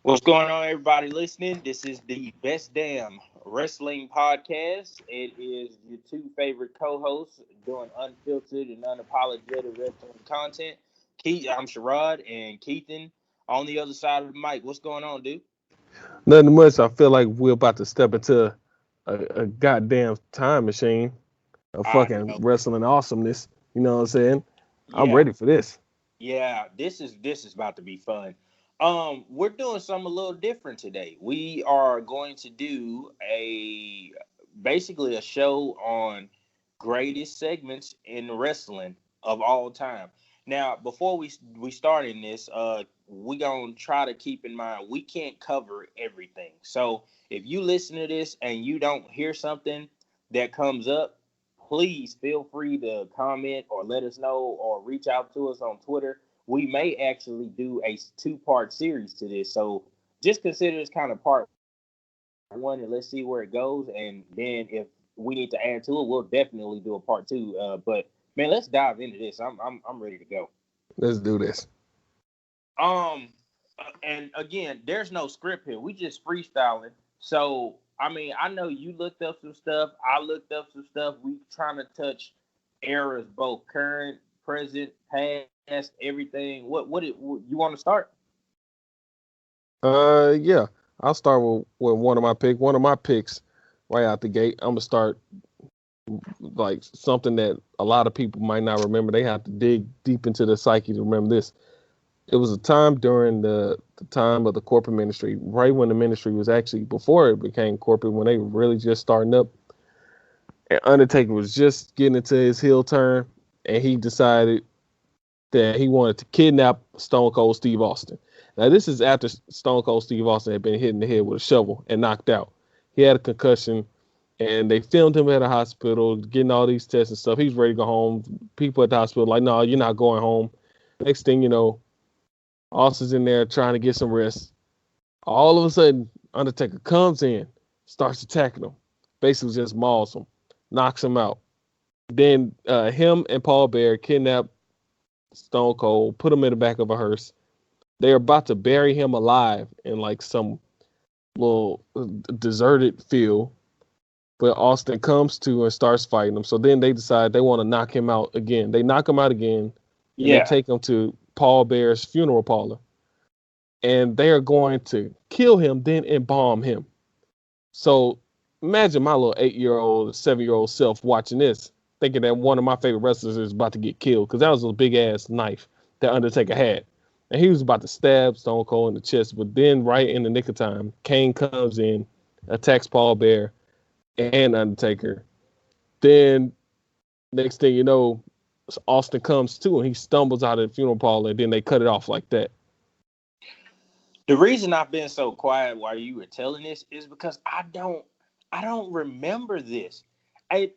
What's going on, everybody listening? This is the Best Damn Wrestling Podcast. It is your two favorite co-hosts doing unfiltered and unapologetic wrestling content. I'm Sherrod and Keithan on the other side of the mic. What's going on, dude? Nothing much. I feel like we're about to step into a goddamn time machine of I fucking know. wrestling awesomeness. You know what I'm saying? I'm Yeah, ready for this. yeah. This is about to be fun. We're doing something a little different today. We are going to do a basically a show on greatest segments in wrestling of all time. Now, before we start in this, we gonna try to keep in mind we can't cover everything. So if you listen to this and you don't hear something that comes up, please feel free to comment or let us know or reach out to us on Twitter. We may actually do a two-part series to this. So just consider this kind of part one and let's see where it goes. And then if we need to add to it, we'll definitely do a part two. But man, let's dive into this. I'm ready to go. Let's do this. And again, there's no script here. We just freestyling. So I mean, I know you looked up some stuff. I looked up some stuff. We trying to touch eras, both current, present, past, everything. You want to start? Yeah. I'll start with one of my pick. One of my picks right out the gate. I'm gonna start like something that a lot of people might not remember. They have to dig deep into the psyche to remember this. It was a time during the time of the corporate ministry, right when the ministry was actually before it became corporate, when they were really just starting up. And Undertaker was just getting into his heel turn, and he decided that he wanted to kidnap Stone Cold Steve Austin. Now, this is after Stone Cold Steve Austin had been hit in the head with a shovel and knocked out. He had a concussion, and they filmed him at a hospital, getting all these tests and stuff. He's ready to go home. People at the hospital like, no, you're not going home. Next thing you know, Austin's in there trying to get some rest. All of a sudden, Undertaker comes in, starts attacking him, basically just mauls him, knocks him out. Then him and Paul Bear kidnap Stone Cold, put him in the back of a hearse. They're about to bury him alive in like some little deserted field. But Austin comes to and starts fighting him. So then they decide they want to knock him out again. They knock him out again, and they Yeah. take him to Paul Bear's funeral parlor. And they are going to kill him, then embalm him. So imagine my little 8-year-old, 7-year-old self watching this, thinking that one of my favorite wrestlers is about to get killed because that was a big ass knife that Undertaker had. And he was about to stab Stone Cold in the chest. But then, right in the nick of time, Kane comes in, attacks Paul Bear and Undertaker. Then, next thing you know, Austin comes too and he stumbles out of the funeral parlor and then they cut it off like that. The reason I've been so quiet while you were telling this is because I don't remember this. I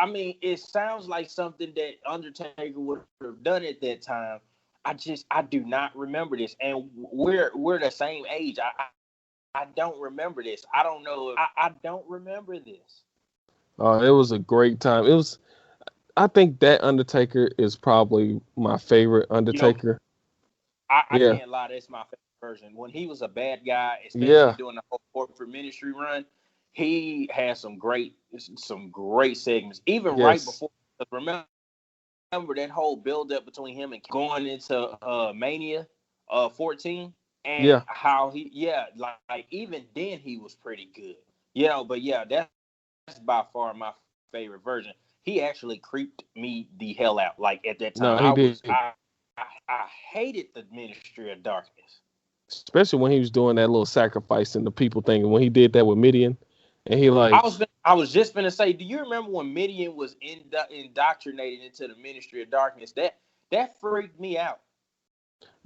mean, it sounds like something that Undertaker would have done at that time. I do not remember this, and we're the same age. I don't remember this. I don't know. I don't remember this. It was a great time. I think that Undertaker is probably my favorite You know, Undertaker. I Yeah, can't lie. That's my favorite version. When he was a bad guy, especially yeah, during the whole corporate ministry run, he had some great segments. Even right yes, before, remember that whole build up between him and going into Mania 14 and yeah. how like even then he was pretty good. But yeah, that's by far my favorite version. He actually creeped me the hell out. Like at that time, No, he did. I hated the Ministry of Darkness. Especially when he was doing that little sacrifice and the people thing. And when he did that with Midian, and he like, I was just gonna say, do you remember when Midian was indoctrinated into the Ministry of Darkness? That freaked me out.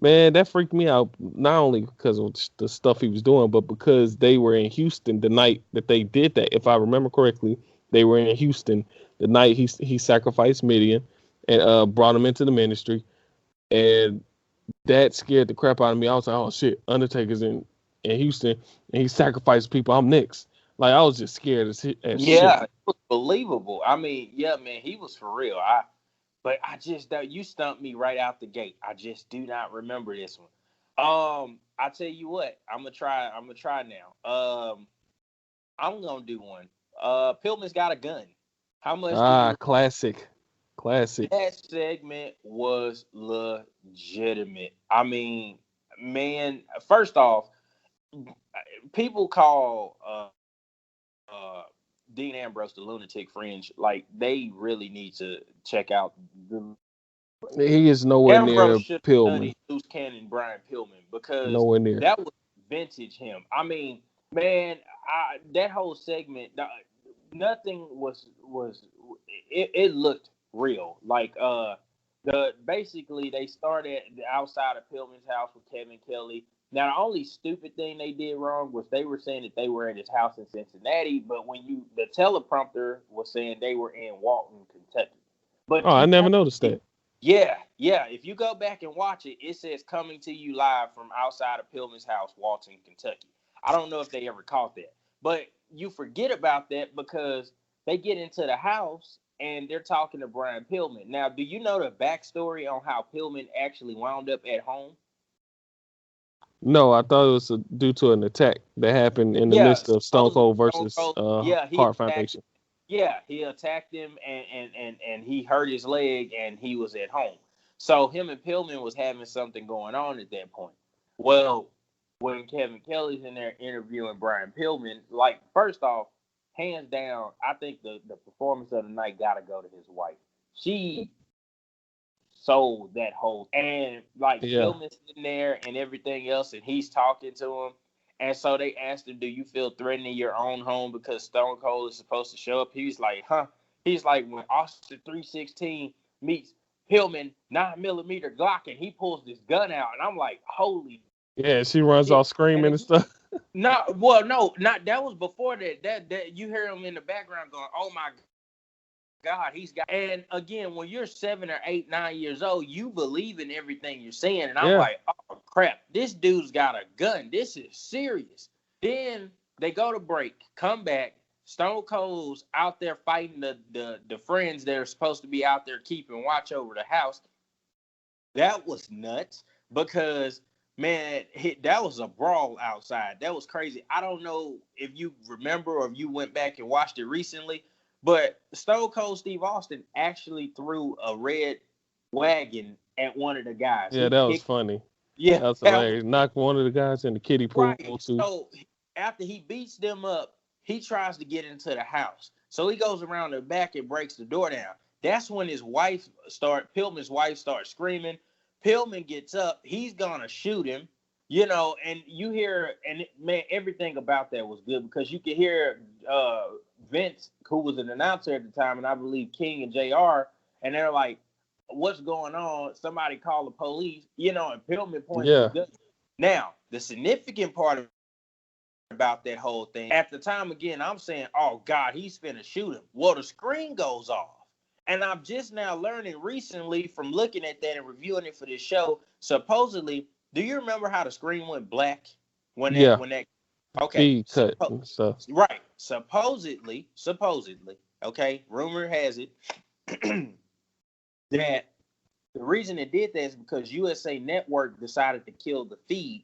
man, that freaked me out. Not only because of the stuff he was doing, but because they were in Houston the night that they did that. If I remember correctly, they were in Houston the night he sacrificed Midian and brought him into the ministry, and that scared the crap out of me. I was like, oh shit, Undertaker's in Houston and he sacrificed people. I'm next. Like I was just scared as shit. Yeah, it was believable. I mean, yeah, man, he was for real. But I just you stumped me right out the gate. I just do not remember this one. I tell you what, I'm gonna try. I'm gonna try now. I'm gonna do one. Pillman's got a gun. How much do you? Classic. Classic. That segment was legitimate. I mean, man. First off, people call uh, Dean Ambrose the lunatic fringe. Like they really need to check out the He is nowhere Ambrose near should Pillman. study loose cannon Brian Pillman because Nowhere near. that was vintage him. I mean, man, that whole segment, nothing was it looked real. Like basically they started outside of Pillman's house with Kevin Kelly. Now the only stupid thing they did wrong was they were saying that they were at his house in Cincinnati, but when the teleprompter was saying they were in Walton, Kentucky. Oh, But I you never noticed that. yeah, yeah. If you go back and watch it, it says coming to you live from outside of Pillman's house, Walton, Kentucky. I don't know if they ever caught that. But you forget about that because they get into the house and they're talking to Brian Pillman. Now, do you know the backstory on how Pillman actually wound up at home? No, I thought it was due to an attack that happened in the Yeah, midst of Stone supposedly Cold Stone versus Cold. Yeah, he Hart attacked. Foundation. Yeah, he attacked him and he hurt his leg and he was at home. So him and Pillman was having something going on at that point. Well, when Kevin Kelly's in there interviewing Brian Pillman, like first off, hands down, I think the performance of the night gotta go to his wife. She sold that whole and like Yeah. Pillman's sitting there and everything else, and he's talking to him. And so they asked him, "Do you feel threatened in your own home because Stone Cold is supposed to show up?" He's like, "Huh?" He's like, "When Austin 316 meets Pillman 9mm Glock, and he pulls this gun out, and I'm like, holy Yeah, she runs shit!" off screaming And and stuff. no, well, no, not that was before that. That you hear him in the background going, "Oh my God, he's got." And again, when you're 7 or 8, 9 years old, you believe in everything you're saying. And I'm Yeah. like, oh crap, this dude's got a gun. This is serious. Then they go to break, come back. Stone Cold's out there fighting the friends that are supposed to be out there keeping watch over the house. That was nuts because man, that was a brawl outside. That was crazy. I don't know if you remember or if you went back and watched it recently, but Stone Cold Steve Austin actually threw a red wagon at one of the guys. Yeah, He that was kicked. funny. Yeah, That's that was hilarious. Knocked one of the guys in the kiddie pool right. too. So after he beats them up, he tries to get into the house. So he goes around the back and breaks the door down. That's when Pillman's wife starts screaming. Pillman gets up. He's gonna shoot him, and you hear, and man, everything about that was good because you could hear Vince, who was an announcer at the time, and I believe King and JR, and they're like, "What's going on? Somebody call the police," and Pillman points his Yeah. gun. Now, the significant part about that whole thing, at the time, again, I'm saying, oh, God, he's finna shoot him. Well, the screen goes off. And I'm just now learning recently from looking at that and reviewing it for this show, supposedly, do you remember how the screen went black Yeah. when that, okay, Feed cut and stuff. right, supposedly, okay, rumor has it that the reason it did that is because USA Network decided to kill the feed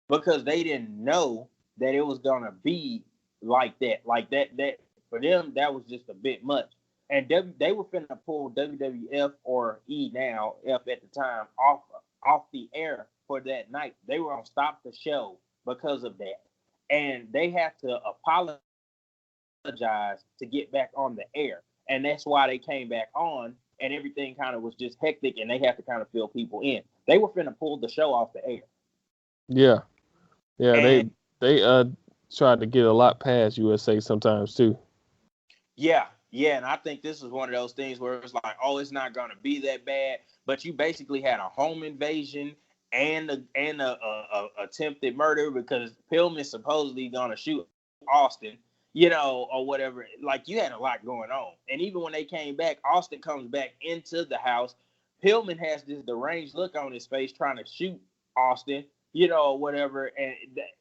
because they didn't know that it was gonna be like that. Like that for them, that was just a bit much. And they were finna pull WWF or E now, F at the time, off the air for that night. They were gonna stop the show because of that. And they had to apologize to get back on the air. And that's why they came back on and everything kind of was just hectic and they had to kind of fill people in. They were finna pull the show off the air. Yeah. Yeah, And they tried to get a lot past USA sometimes too. yeah, and I think this is one of those things where it's like, oh, it's not gonna be that bad, but you basically had a home invasion and a attempted murder because Pillman's supposedly gonna shoot Austin, or whatever. Like you had a lot going on, and even when they came back, Austin comes back into the house. Pillman has this deranged look on his face, trying to shoot Austin, or whatever, and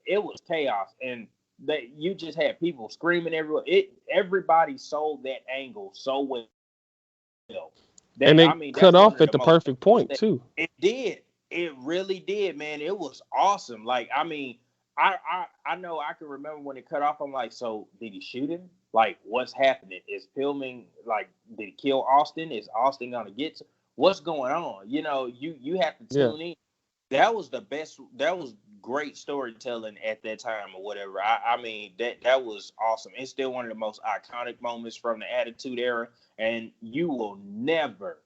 it was chaos and that you just had people screaming everywhere. Everybody sold that angle so well. And they cut That's one off of at the the most perfect point too. it did. It really did, man. It was awesome. Like, I mean, I know I can remember when it cut off. I'm like, so did he shoot him? Like, what's happening? Is Pillman like, did he kill Austin? Is Austin gonna get to, what's going on? You have to Yeah, tune in. That was the best. That was great storytelling at that time or whatever. I mean, that was awesome. It's still one of the most iconic moments from the Attitude Era, and you will never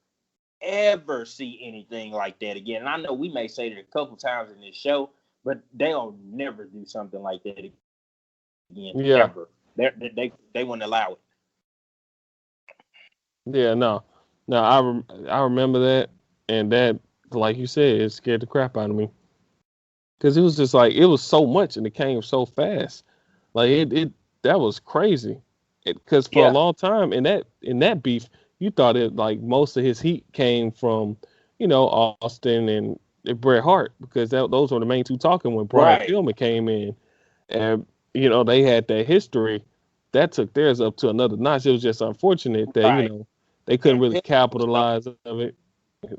ever see anything like that again. And I know we may say it a couple times in this show, but they'll never do something like that again, yeah, ever. They wouldn't allow it. yeah. No, no. I remember that, and that, like you said, it scared the crap out of me because it was just like it was so much, and it came so fast. Like it that was crazy. Because for a Yeah, long time in that beef, you thought it like most of his heat came from, Austin and Bret Hart because those were the main two talking when Brian right, Pillman came in, and they had that history that took theirs up to another notch. It was just unfortunate that right. they couldn't And really capitalize of it.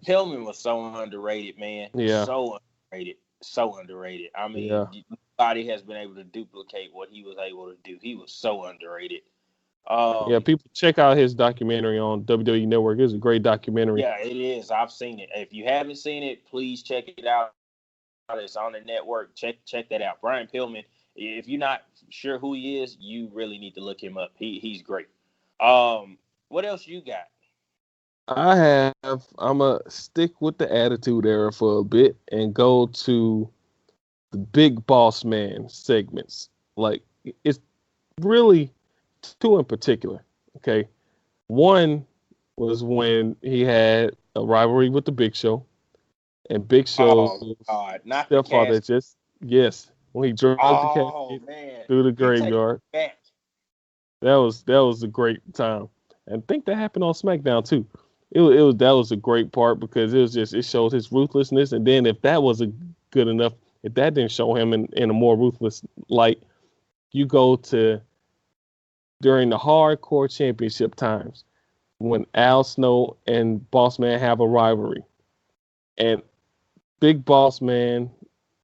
Pillman was so underrated, man. Yeah, So underrated. So underrated. I mean, yeah, nobody has been able to duplicate what he was able to do. He was so underrated. yeah. Um, People check out his documentary on WWE Network. It's a great documentary. yeah, it is. I've seen it. If you haven't seen it, please check it out. It's on the network. Check that out. Brian Pillman. If you're not sure who he is, you really need to look him up. He's great. What else you got? I'm a stick with the attitude era for a bit and go to the big boss man segments. Like it's really two in particular. Okay. One was when he had a rivalry with the Big Show, and Big Oh Show's God, not the stepfather cast. just, yes, when he drove the Oh casket man, through the you take graveyard. it back. That was a great time. And I think that happened on SmackDown too. It was that was a great part because it showed his ruthlessness. And then if that wasn't good enough, if that didn't show him in a more ruthless light, you go to during the hardcore championship times when Al Snow and Boss Man have a rivalry. And Big Boss Man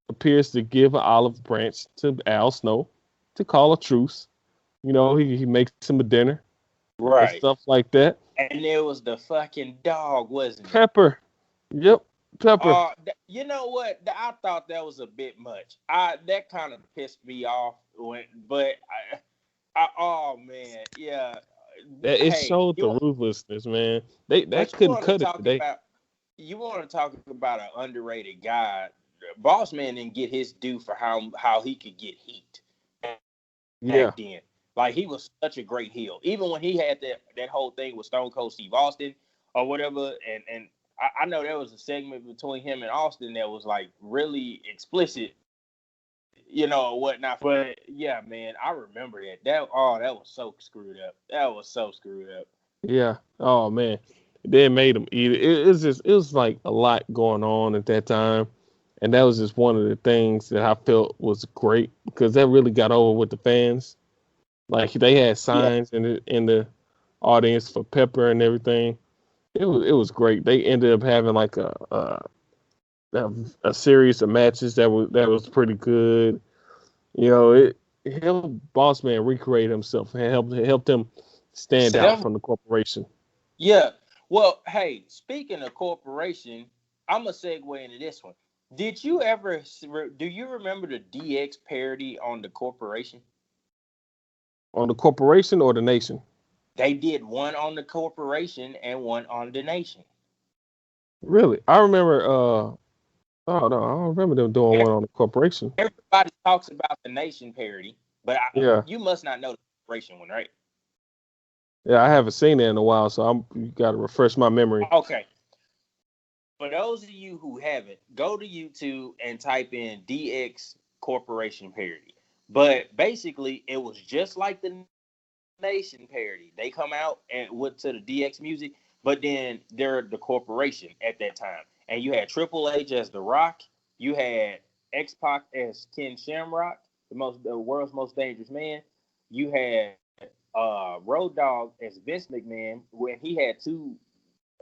appears to give an olive branch to Al Snow to call a truce. He makes him a dinner and Right, stuff like that. and there was the fucking dog, wasn't it? Pepper. Yep. Pepper. You know what? I thought that was a bit much. I That kind of pissed me off but oh man, yeah. It Hey, showed the ruthlessness, man. That but you couldn't want to cut it talk today. about an underrated guy. Boss Man didn't get his due for how he could get heat back Yeah. then. Like, he was such a great heel. Even when he had that whole thing with Stone Cold Steve Austin or whatever, and I know there was a segment between him and Austin that was like really explicit, or whatnot. But yeah, man, I remember that. That was so screwed up. That was so screwed up. Yeah. Oh man. They made him eat it. It was like a lot going on at that time. And that was just one of the things that I felt was great because that really got over with the fans. Like they had Yeah, signs in the audience for Pepper and everything. It was great. They ended up having like a series of matches that was pretty good. It helped Boss Man recreate himself and helped him stand out Several. from the corporation. Yeah. Well, hey, speaking of corporation, I'm gonna segue into this one. Do you remember the DX parody on the corporation? On the corporation or the nation? They did one on the corporation and one on the nation. Really? I remember oh no, I don't remember them doing one on the corporation. Everybody talks about the nation parody, but Yeah. you must not know the corporation one, right? Yeah, I haven't seen it in a while, so you gotta refresh my memory. Okay. For those of you who haven't, go to YouTube and type in DX Corporation parody. But basically, it was just like the Nation parody. They come out and went to the DX music, but then they're the corporation at that time. And you had Triple H as The Rock. You had X Pac as Ken Shamrock, the world's most dangerous man. You had Road Dogg as Vince McMahon when he had two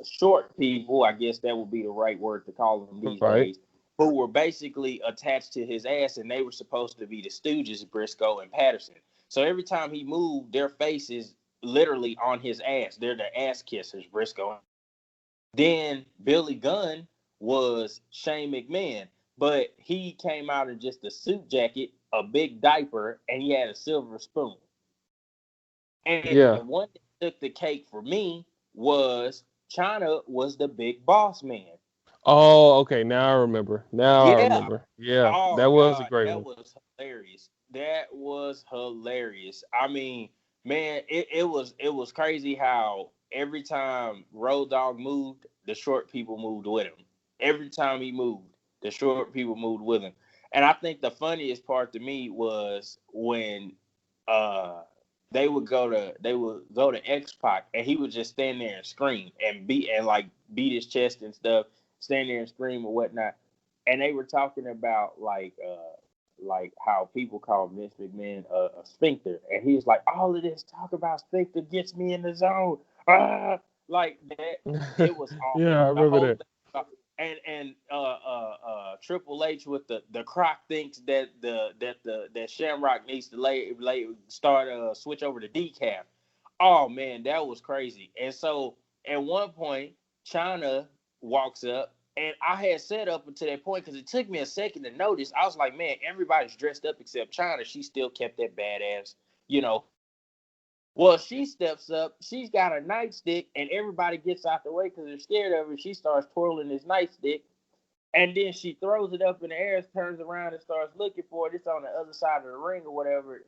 short people, I guess that would be the right word to call them these Right. days, who were basically attached to his ass, and they were supposed to be the Stooges, Briscoe and Patterson. So every time he moved, their face is literally on his ass. They're the ass kissers, Briscoe. Then Billy Gunn was Shane McMahon, but he came out in just a suit jacket, a big diaper, and he had a silver spoon. And Yeah. one that took the cake for me was China was the big boss man. Oh, okay. Now I remember. Now I Yeah. remember. Yeah, Oh that was a God, great that one. was hilarious. That was hilarious. I mean, man, it was crazy how every time Road Dogg moved, the short people moved with him. Every time he moved, the short people moved with him. And I think the funniest part to me was when uh they would go to X Pac and he would just stand there and scream and beat his chest and stuff, stand there and scream or whatnot. And they were talking about like how people call Vince McMahon a sphincter, and he's like, all of this talk about sphincter gets me in the zone. Like that. It was awesome. Yeah, I The remember whole that. thing. And Triple H with the Croc thinks that Shamrock needs to start switch over to decaf. Oh man, that was crazy. And so at one point, China walks up, and I had said up until that point because it took me a second to notice. I was like, man, everybody's dressed up except China. She still kept that badass, hood. Well, she steps up. She's got a nightstick, and everybody gets out the way because they're scared of her. She starts twirling this nightstick, and then she throws it up in the air, turns around and starts looking for it. It's on the other side of the ring or whatever.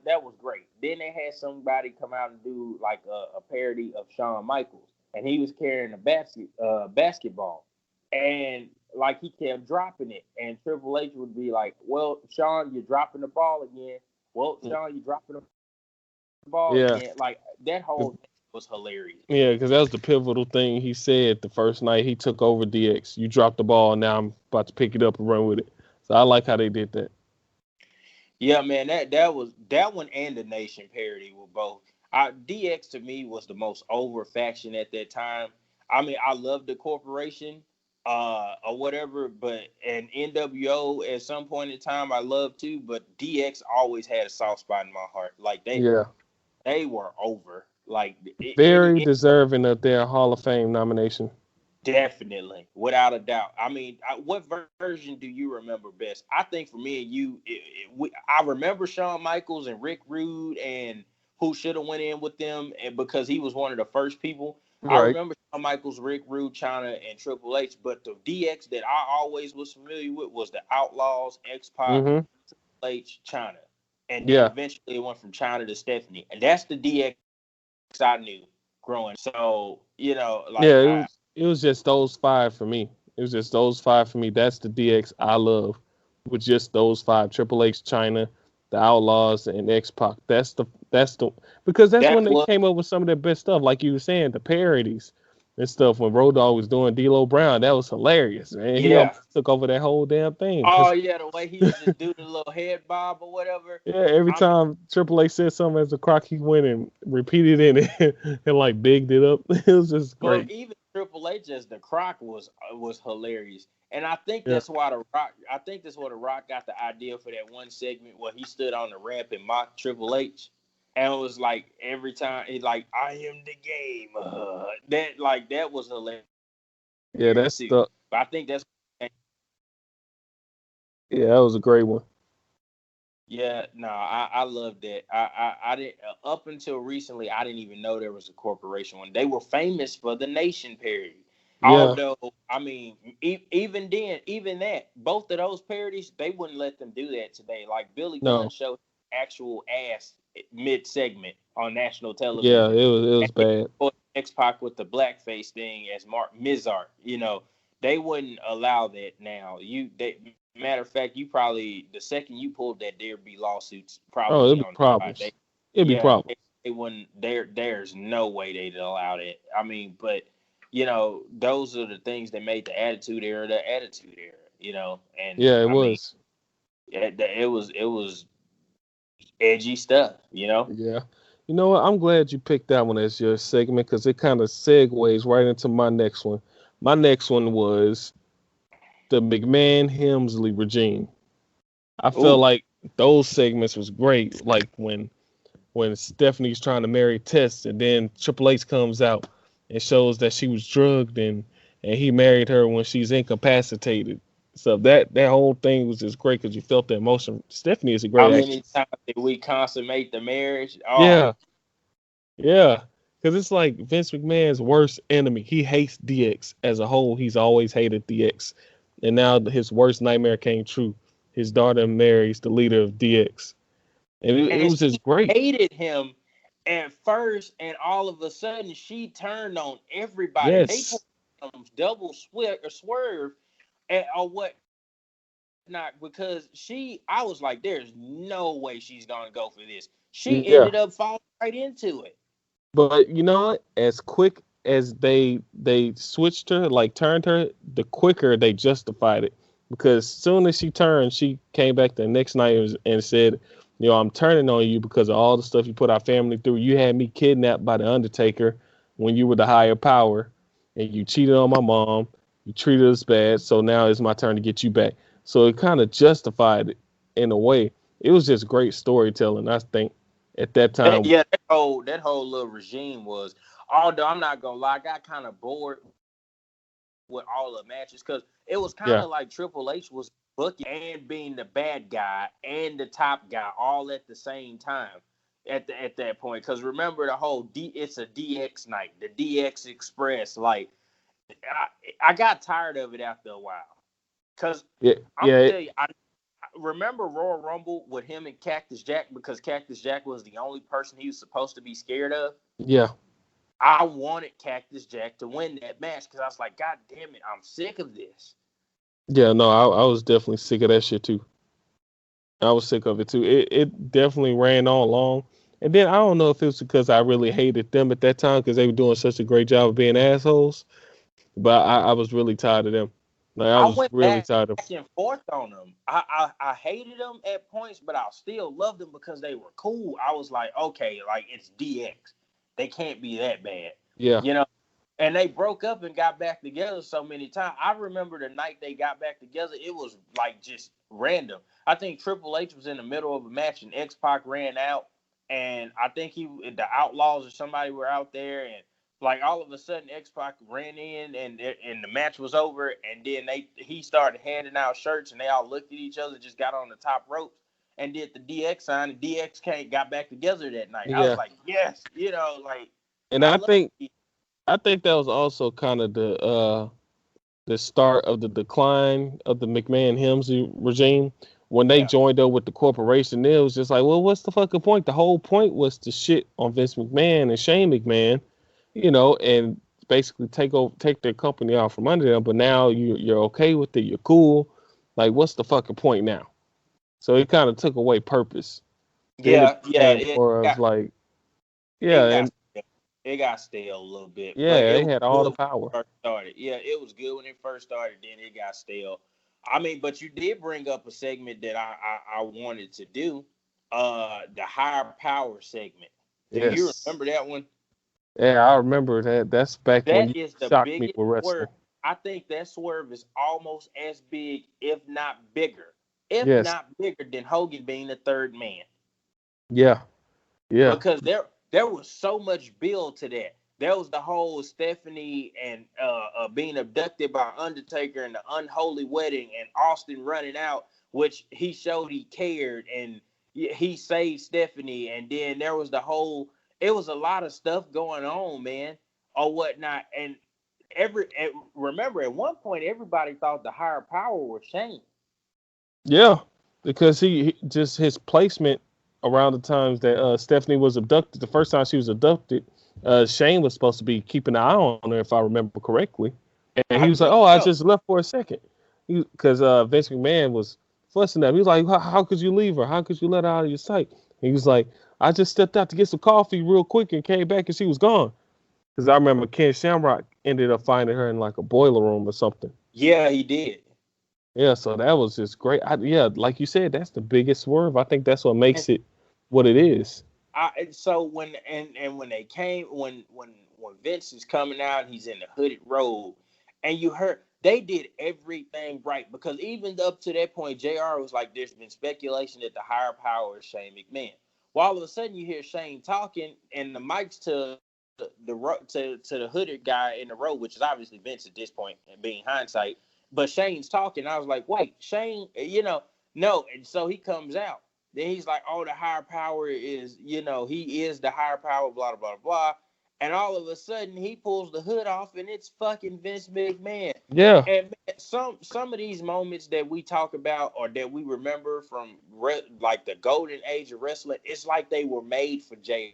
That was great. Then they had somebody come out and do like a parody of Shawn Michaels, and he was carrying a basketball, and like he kept dropping it, and Triple H would be like, "Well, Shawn, you're dropping the ball again. Well, Shawn, you're dropping the ball Yeah. again." Like that whole thing was hilarious. Yeah, because that was the pivotal thing he said the first night he took over DX. You dropped the ball, and now I'm about to pick it up and run with it. So I like how they did that. Yeah, man, that was that one and the Nation parody were both. DX to me was the most over faction at that time. I mean, I love the corporation, or whatever, but and NWO at some point in time I loved too, but DX always had a soft spot in my heart. Like Yeah. they were over. Like Very deserving of their Hall of Fame nomination. definitely, without a doubt. I mean, what version do you remember best? I think for me and you, I remember Shawn Michaels and Rick Rude and who should have went in with them, and because he was one of the first people. I Right. remember Shawn Michaels, Rick Rude, Chyna, and Triple H. But the DX that I always was familiar with was the Outlaws, X Pac, Mm-hmm. Triple H, Chyna, and then Yeah. eventually it went from Chyna to Stephanie, and that's the DX I knew growing. So like Yeah, it was just those five for me. It was just those five for me. That's the DX I love. With just those five. Triple H, China, the Outlaws, and X Pac. That's the because that's when that they was came up with some of their best stuff. Like you were saying, the parodies and stuff when Road Dogg was doing D'Lo Brown, that was hilarious, man. He yeah. almost took over that whole damn thing. Oh Cause yeah, the way he would just do the little head bob or whatever. yeah, every I mean, time Triple H said something as a Croc, he went and repeated it and like bigged it up. It was just but great. even Triple H as the Croc was hilarious, and I think Yeah. that's why the Rock. I think that's where the Rock got the idea for that one segment where he stood on the ramp and mocked Triple H, and it was like every time he like I am the game. That was hilarious Yeah, that's too. the But I think that's yeah, that was a great one. Yeah, no, I love that. I didn't up until recently. I didn't even know there was a corporation one. They were famous for the Nation parody. Yeah, Although, I mean, even then, even that, both of those parodies, they wouldn't let them do that today. Like Billy Gunn no, showed actual ass mid segment on national yeah, television. it was bad. X Pac with the blackface thing as Mark Mizart. They wouldn't allow that now. Matter of fact, you probably the second you pulled that, there'd be lawsuits Oh, it'd probably be on problems. they It'd be yeah problems. they wouldn't there's no way they'd allow that. I mean, but those are the things that made the attitude era. And Yeah, it I mean it was edgy stuff. was. Yeah, You know what? I'm glad you picked that one as your segment because it kind of segues right into my next one. My next one was the McMahon Hemsley regime. I felt Ooh, like those segments was great. Like when Stephanie's trying to marry Tess, and then Triple H comes out and shows that she was drugged and he married her when she's incapacitated. So that whole thing was just great because you felt the emotion. Stephanie is a how great many actress. times did we consummate the marriage? Oh, Yeah, yeah. Because it's like Vince McMahon's worst enemy. He hates DX as a whole. He's always hated DX. And now his worst nightmare came true. His daughter marries the leader of DX. And it and was just she great. hated him at first, and all of a sudden she turned on everybody. They told Yes. him double swerve or what not because I was like, there's no way she's gonna go for this. She Yeah. ended up falling right into it. But you know what? As quick as they switched her, like turned her, the quicker they justified it. Because soon as she turned, she came back the next night and said, I'm turning on you because of all the stuff you put our family through. You had me kidnapped by the Undertaker when you were the higher power, and you cheated on my mom. You treated us bad, so now it's my turn to get you back. So it kind of justified it in a way. It was just great storytelling, I think, at that That time. yeah, that whole little regime was. Although I'm not gonna lie, I got kind of bored with all the matches because it was kind Yeah. of like Triple H was booking and being the bad guy and the top guy all at the same time at that point. Because remember the whole it's a DX night, the DX Express. Like I got tired of it after a while. Because Yeah, I'm yeah, gonna tell you, I remember Royal Rumble with him and Cactus Jack because Cactus Jack was the only person he was supposed to be scared of. yeah, I wanted Cactus Jack to win that match because I was like, God damn it, I'm sick of this. yeah. No, I was definitely sick of that shit too. I was sick of it too. It definitely ran on long, and then I don't know if it was because I really hated them at that time because they were doing such a great job of being assholes, but I was really tired of them. Like I I was went really back tired of. and forth on them. I hated them at points, but I still loved them because they were cool. I was like, okay, like it's DX. They can't be that bad, Yeah, you know. And they broke up and got back together so many times. I remember the night they got back together, it was like just random. I think Triple H was in the middle of a match and X Pac ran out, and I think the Outlaws or somebody were out there, and like all of a sudden X Pac ran in and the match was over, and then he started handing out shirts, and they all looked at each other, just got on the top ropes and did the DX sign, and DX got back together that night. I was yeah, like, yes, like and I love. I think that was also kind of the start of the decline of the McMahon Hemsley regime. When they Yeah. joined up with the corporation, it was just like, well, what's the fucking point? The whole point was to shit on Vince McMahon and Shane McMahon, and basically take their company out from under them. But now you're okay with it, you're cool. Like, what's the fucking point now? So it kind of took away purpose. Then it Yeah, yeah, became more of like, yeah, it got and stale. It got stale a little bit, but yeah, it they was had all the good when power. it first started. Yeah, it was good when it first started. Then it got stale. I mean, but you did bring up a segment that I wanted to do, the higher power segment. Do you Yes. remember that one? Yeah, I remember that. That's back when That you is the shocked me biggest with swerve. wrestling. I think that swerve is almost as big, if Yes. not bigger than Hogan being the third man. Yeah. Yeah. Because there was so much build to that. There was the whole Stephanie and being abducted by Undertaker and the unholy wedding and Austin running out, which he showed he cared and he saved Stephanie. And then there was the whole. It was a lot of stuff going on, man, or whatnot. And remember at one point everybody thought the higher power was Shane. Yeah. Because he just his placement around the times that Stephanie was abducted. The first time she was abducted, Shane was supposed to be keeping an eye on her, if I remember correctly. And he I was like, believe "Oh, I so. just left for a second," because Vince McMahon was fussing at him. He was like, "How could you leave her? How could you let her out of your sight?" He was like, "I just stepped out to get some coffee real quick and came back and she was gone." Because I remember Ken Shamrock ended up finding her in like a boiler room or something. Yeah, he did. Yeah, so that was just great. Yeah, like you said, that's the biggest swerve. I think that's what makes it what it is. So when they came when Vince is coming out and he's in the hooded robe, and you heard they did everything right, because even up to that point, JR was like, there's been speculation that the higher power is Shane McMahon. Well, all of a sudden you hear Shane talking, and the mic's to the hooded guy in the robe, which is obviously Vince at this point, and being hindsight. But Shane's talking. I was like, wait, Shane, no. And so he comes out. Then he's like, oh, the higher power is, he is the higher power, blah, blah, blah, blah. And all of a sudden, he pulls the hood off, and it's fucking Vince McMahon. Yeah. And man, some of these moments that we talk about or that we remember from like the golden age of wrestling, it's like they were made for JR.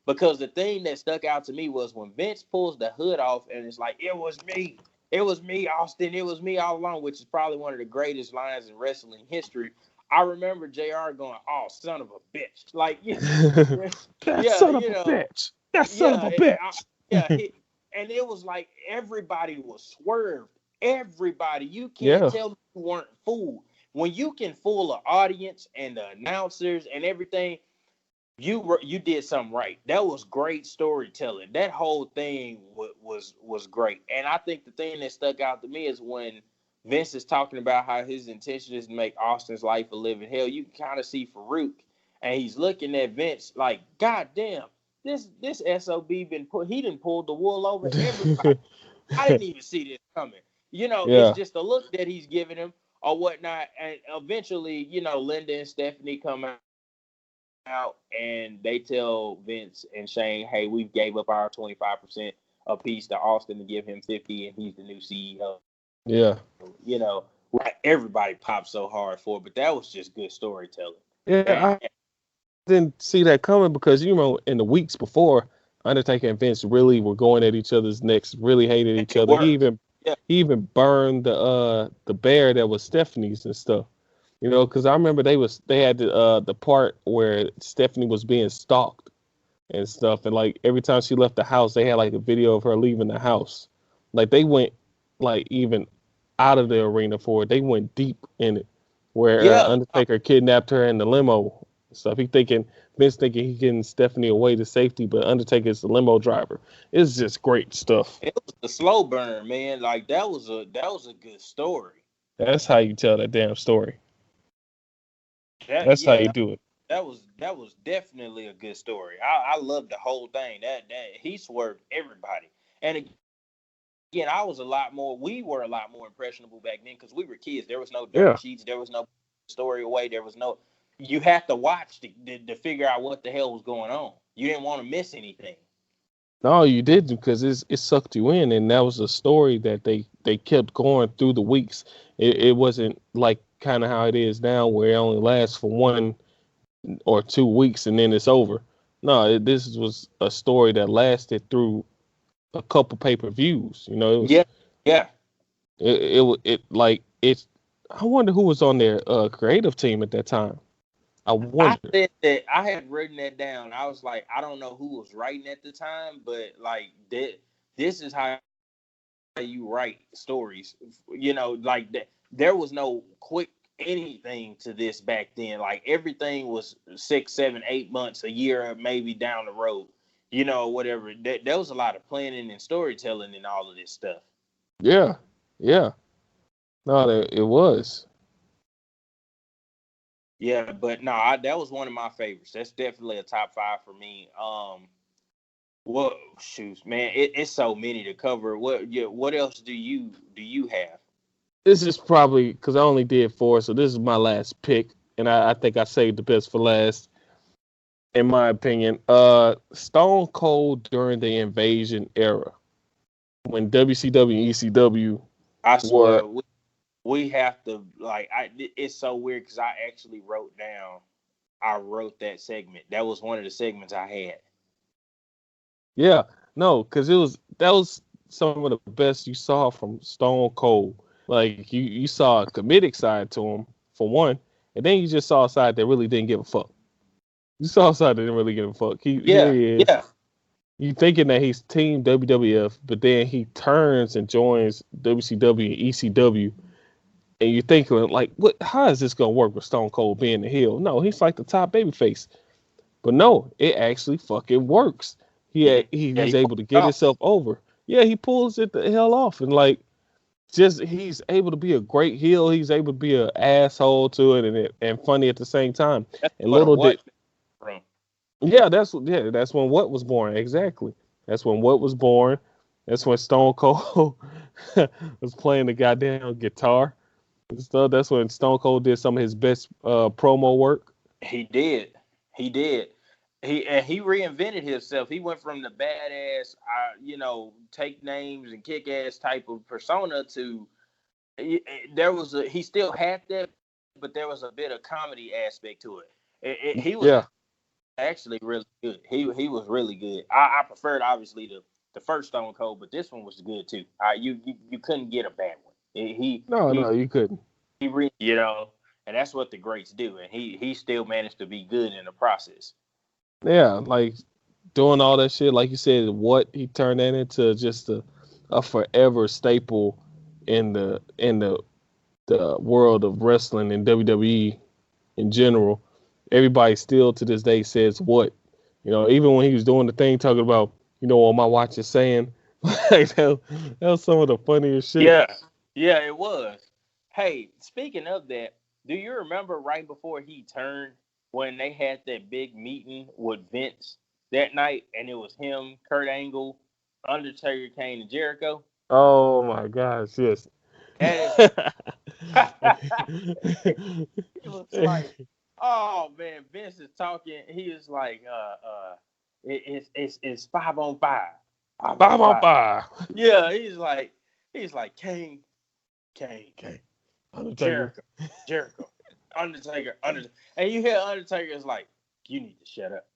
Because the thing that stuck out to me was when Vince pulls the hood off, and it's like, it was me. It was me, Austin. It was me all along, which is probably one of the greatest lines in wrestling history. I remember JR going, "Oh, son of a bitch!" Like, that son of a bitch. That son of a bitch. And it was like everybody was swerved. Everybody, you can't tell me you weren't fooled. When you can fool an audience and the announcers and everything, you did something right. That was great storytelling. That whole thing was great. And I think the thing that stuck out to me is when Vince is talking about how his intention is to make Austin's life a living hell. You can kind of see Farouk, and he's looking at Vince like, God damn, this SOB he didn't pull the wool over everybody. I didn't even see this coming. It's just the look that he's giving him or whatnot. And eventually, Linda and Stephanie come out and they tell Vince and Shane, hey, we gave up our 25% a piece to Austin to give him 50, and he's the new CEO. Yeah. Right, everybody popped so hard for it, but that was just good storytelling. Yeah, I didn't see that coming because, in the weeks before, Undertaker and Vince really were going at each other's necks, really hated each other. He even burned the bear that was Stephanie's and stuff. Because I remember they had the part where Stephanie was being stalked and stuff, and like every time she left the house, they had like a video of her leaving the house. Like they went like even out of the arena for it. They went deep in it, where Undertaker kidnapped her in the limo. Stuff. Vince thinking he getting Stephanie away to safety, but Undertaker's the limo driver. It's just great stuff. It was a slow burn, man. Like that was a good story. That's how you tell that damn story. That's how you do it. That was definitely a good story. I loved the whole thing. That he swerved everybody. And again, we were a lot more impressionable back then because we were kids. There was no dirt sheets. There was no story away. There was no. You had to watch to figure out what the hell was going on. You didn't want to miss anything. No, you didn't, because it sucked you in, and that was a story that they kept going through the weeks. It wasn't like kind of how it is now, where it only lasts for 1 or 2 weeks and then it's over. No, this was a story that lasted through a couple pay-per-views. I wonder who was on their creative team at that time. I said that I had written that down. I was like, I don't know who was writing at the time, but like this is how you write stories. Like that. There was no quick anything to this back then. Like everything was 6, 7, 8 months, a year, maybe down the road. Whatever. There was a lot of planning and storytelling and all of this stuff. Yeah. No, it was. Yeah, but no, that was one of my favorites. That's definitely a top 5 for me. Well, shoot, man, it's so many to cover. What else do you have? This is probably because I only did 4, so this is my last pick, and I think I saved the best for last, in my opinion. Stone Cold during the Invasion era, when WCW and ECW. I swear, we have to it's so weird because I actually wrote that segment. That was one of the segments I had. Yeah, no, because that was some of the best you saw from Stone Cold. Like you saw a comedic side to him for one, and then you just saw a side that really didn't give a fuck. You saw a side that didn't really give a fuck. Here he is. Yeah. You thinking that he's Team WWF, but then he turns and joins WCW and ECW. And you're thinking, like, how is this going to work with Stone Cold being the heel? No, he's like the top babyface. But no, it actually fucking works. Yeah, He's he able to pulled get it off. himself over. Yeah, he pulls it the hell off, and like just he's able to be a great heel. He's able to be an asshole to it, and funny at the same time. That's And what a little did what from. that's when what was born exactly. That's when what was born. That's when Stone Cold was playing the goddamn guitar and stuff. That's when Stone Cold did some of his best promo work. He did. He did. He reinvented himself. He went from the badass, take names and kick ass type of persona to he still had that, but there was a bit of comedy aspect to it. He was Yeah, actually really good. He was really good. I preferred obviously the first Stone Cold, but this one was good too. You couldn't get a bad one. no, you couldn't. And that's what the greats do, and he still managed to be good in the process. Yeah, like doing all that shit, like you said, what he turned that into just a forever staple in the world of wrestling and WWE in general. Everybody still to this day says what. Even when he was doing the thing talking about, what my watch is saying. Like that was some of the funniest shit. Yeah, yeah, it was. Hey, speaking of that, do you remember right before he turned when they had that big meeting with Vince that night, and it was him, Kurt Angle, Undertaker, Kane, and Jericho? Oh my gosh, yes. That is, it was like, oh man, Vince is talking. He was like, it's 5 on 5, 5 on 5. 5 on 5. Yeah, he's like Kane, Undertaker. Jericho, Jericho, Undertaker. And you hear Undertaker's like, you need to shut up.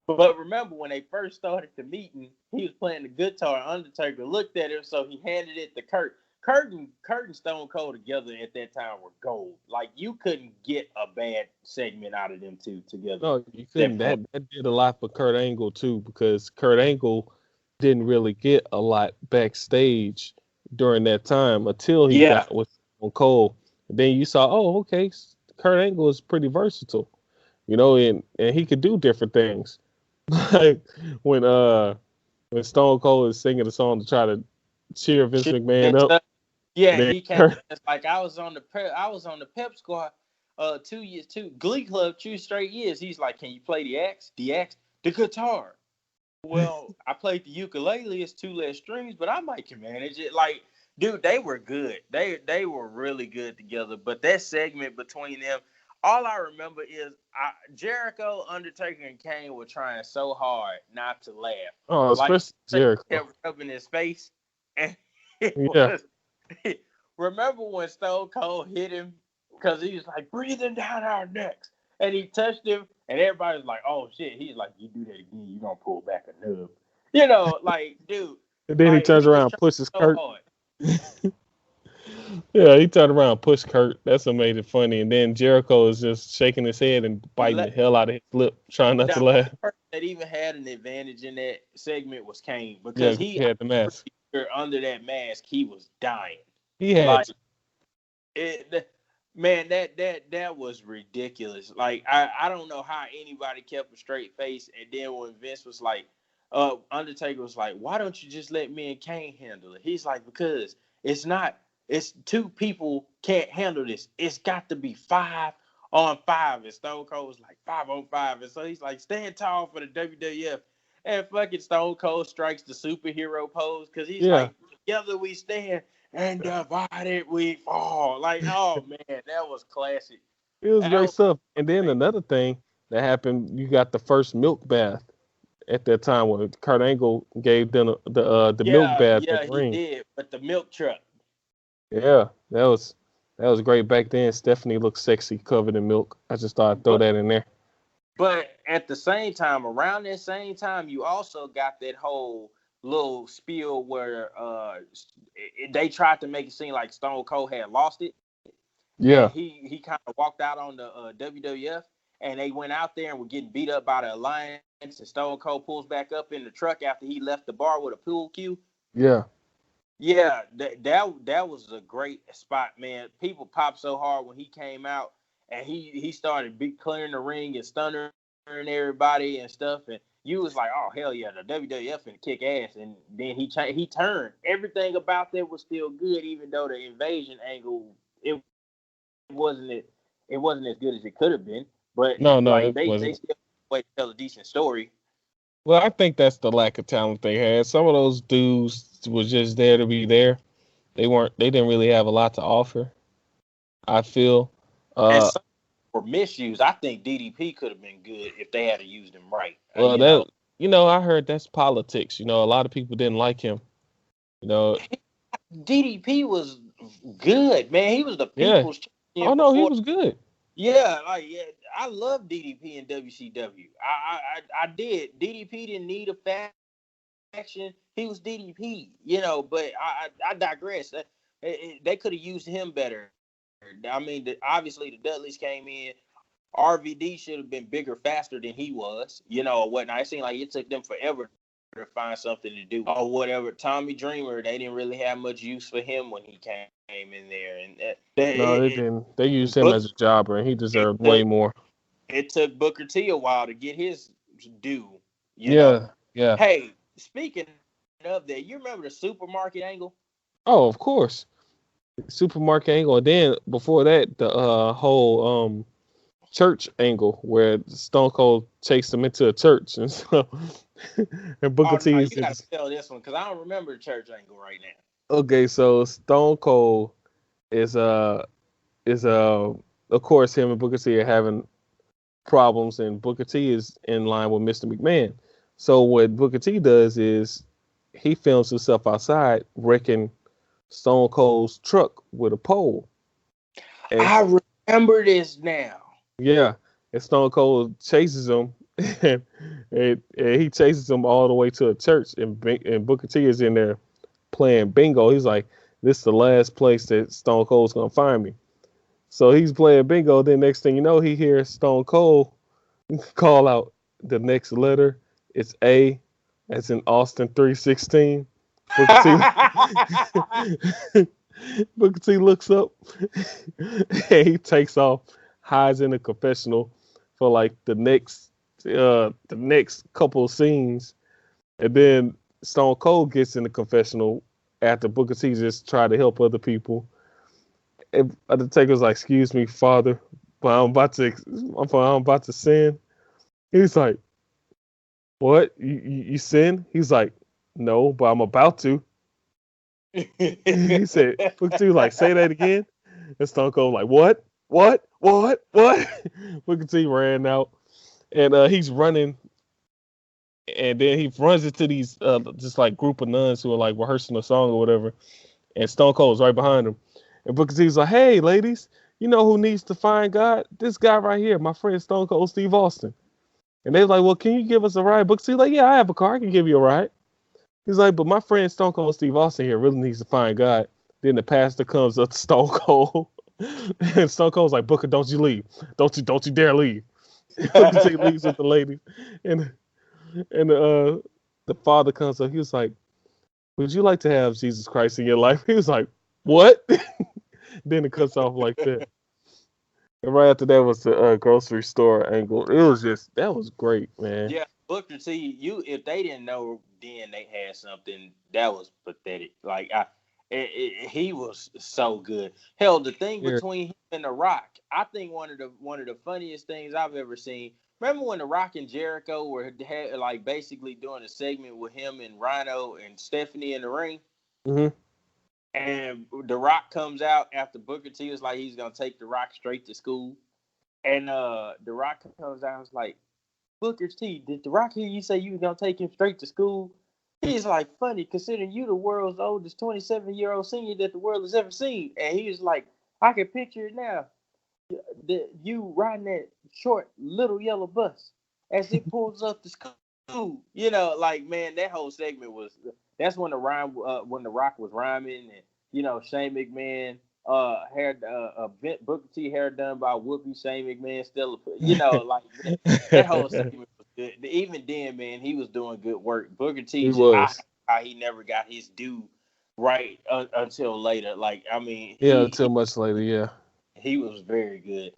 But remember when they first started the meeting, he was playing the guitar. Undertaker looked at him, so he handed it to Kurt. Kurt and Stone Cold together at that time were gold. Like you couldn't get a bad segment out of them two together. No, you At couldn't. that point. That did a lot for Kurt Angle too, because Kurt Angle didn't really get a lot backstage during that time until he Yeah, got with Stone Cold. And then you saw, oh, okay, Kurt Angle is pretty versatile, and he could do different things. Like when uh when Stone Cold is singing a song to try to cheer Vince McMahon up, yeah, then he came. Kurt, It's like I was on the pep squad, 2 years, Glee Club, 2 straight years. He's like, can you play the guitar? Well, I played the ukulele. It's 2 less strings, but I might can manage it. Like, dude, they were good. They were really good together. But that segment between them, all I remember is Jericho, Undertaker, and Kane were trying so hard not to laugh. oh, Like, especially they Jericho. kept rubbing his face, and it Yeah, was. Remember when Stone Cold hit him because he was like breathing down our necks, and he touched him, and everybody was like, "Oh shit!" He's like, "You do that again, you gonna pull back a nub." Like, dude, and then he like turns he was around, and trying pushes so Kurt. hard. Yeah, he turned around, and pushed Kurt. That's what made it funny. And then Jericho is just shaking his head and biting the hell out of his lip, trying not The to only laugh. person that even had an advantage in that segment was Kane Yeah, because he had the mask. under that mask he was dying. He had Like to. man, that was ridiculous. Like I don't know how anybody kept a straight face. And then when Vince was like, Undertaker was like, why don't you just let me and Kane handle it? He's like, because it's two people can't handle this. It's got to be 5 on 5. And Stone Cold was like 5 on 5. And so he's like, stand tall for the WWF. And fucking Stone Cold strikes the superhero pose because he's Yeah, like, together we stand and divided we fall. Like, oh man, that was classic. it was That great was stuff. And then great. another thing that happened, you got the first milk bath at that time when Kurt Angle gave them the milk Yeah, bath at yeah, the he ring. did. But the milk truck. Yeah, that was great back then. Stephanie looked sexy covered in milk. I just thought I'd throw But that in there. but at the same time, around that same time, you also got that whole little spiel where they tried to make it seem like Stone Cold had lost it, and Yeah, he kind of walked out on the WWF, and they went out there and were getting beat up by the Alliance, and Stone Cold pulls back up in the truck after he left the bar with a pool cue. yeah. Yeah, that was a great spot, man. People popped so hard when he came out and he started clearing the ring and stunner and everybody and stuff, and you was like, oh hell yeah, the WWF finna kick ass, and then he turned. Everything about that was still good, even though the invasion angle wasn't it it wasn't as good as it could have been. But No, like it they wasn't. still way to tell a decent story. Well, I think that's the lack of talent they had. Some of those dudes was just there to be there. They didn't really have a lot to offer. I feel. And Uh, some were misused. I think DDP could have been good if they had used him right. well, that I heard that's politics. A lot of people didn't like him. You know, DDP was good, man. He was the yeah. people's Oh champion no, he before. was good. Yeah, I love DDP in WCW. I did. DDP didn't need a faction. He was DDP, But I digress. They could have used him better. I mean, obviously the Dudleys came in. RVD should have been bigger, faster than he was, or whatnot. It seemed like it took them forever to find something to do or whatever. Tommy Dreamer, they didn't really have much use for him when he came in there, and No, they didn't. They used him Book, as a jobber, and he it deserved way took more. it took Booker T a while to get his due. Yeah, yeah. Hey, speaking of that, you remember the supermarket angle? Oh, of course. Supermarket angle. And then before that, the whole church angle where Stone Cold chased him into a church, and so and Booker Oh T no, is you gotta tell this one because I don't remember the church angle right now. okay. So Stone Cold is of course him and Booker T are having problems, and Booker T is in line with Mr. McMahon. So what Booker T does is he films himself outside wrecking Stone Cold's truck with a pole. And I remember this now. yeah, and Stone Cold chases him, and he chases him all the way to a church, and Booker T is in there playing bingo. He's like, "This is the last place that Stone Cold's gonna find me." So he's playing bingo. Then next thing you know, he hears Stone Cold call out the next letter. It's A, as in Austin 316. Booker T, Booker T looks up and he takes off, hides in the confessional for like the next couple of scenes, and then Stone Cold gets in the confessional after Booker T just tried to help other people. And Undertaker's like, "Excuse me, Father, but I'm about to sin." He's like, "What? You sin?" He's like, "No, but I'm about to." He said, Booker T was like, "Say that again." And Stone Cold like, "What? What? What? What?" Booker T ran out, and he's running, and then he runs into these just like group of nuns who are like rehearsing a song or whatever, and Stone Cold's right behind him, and Booker T's like, "Hey, ladies, you know who needs to find God? This guy right here, my friend Stone Cold Steve Austin." And they're like, "Well, can you give us a ride?" Booker T's like, "Yeah, I have a car. I can give you a ride." He's like, "But my friend Stone Cold Steve Austin here really needs to find God." Then the pastor comes up to Stone Cold, and Stone Cold's like, "Booker, don't you leave? Don't you dare leave." Booker T leaves with the lady, and the father comes up. He was like, "Would you like to have Jesus Christ in your life?" He was like, "What?" Then it cuts off like that. And right after that was the grocery store angle. It was that was great, man. Yeah, Booker T. If they didn't know then they had something that was pathetic. Like he was so good. Hell, the thing Yeah. between him and The Rock, I think one of the funniest things I've ever seen. Remember when The Rock and Jericho had like basically doing a segment with him and Rhino and Stephanie in the ring, Mm-hmm. and The Rock comes out after Booker T was like he's gonna take The Rock straight to school, and The Rock comes out and was like, Booker T, did The Rock hear you say you was gonna take him straight to school? He's like, funny, considering you the world's oldest 27-year-old senior that the world has ever seen. And he was like, I can picture it now. You riding that short little yellow bus as it pulls up to school. Like man, that whole segment that's when when the Rock was rhyming, and Shane McMahon had Booker T hair done by Whoopi. Shane McMahon still like that whole segment was good. Even then, man, he was doing good work. Booker T, He was. he never got his due right until later. Like I mean, Yeah, until much later. Yeah. he was very good.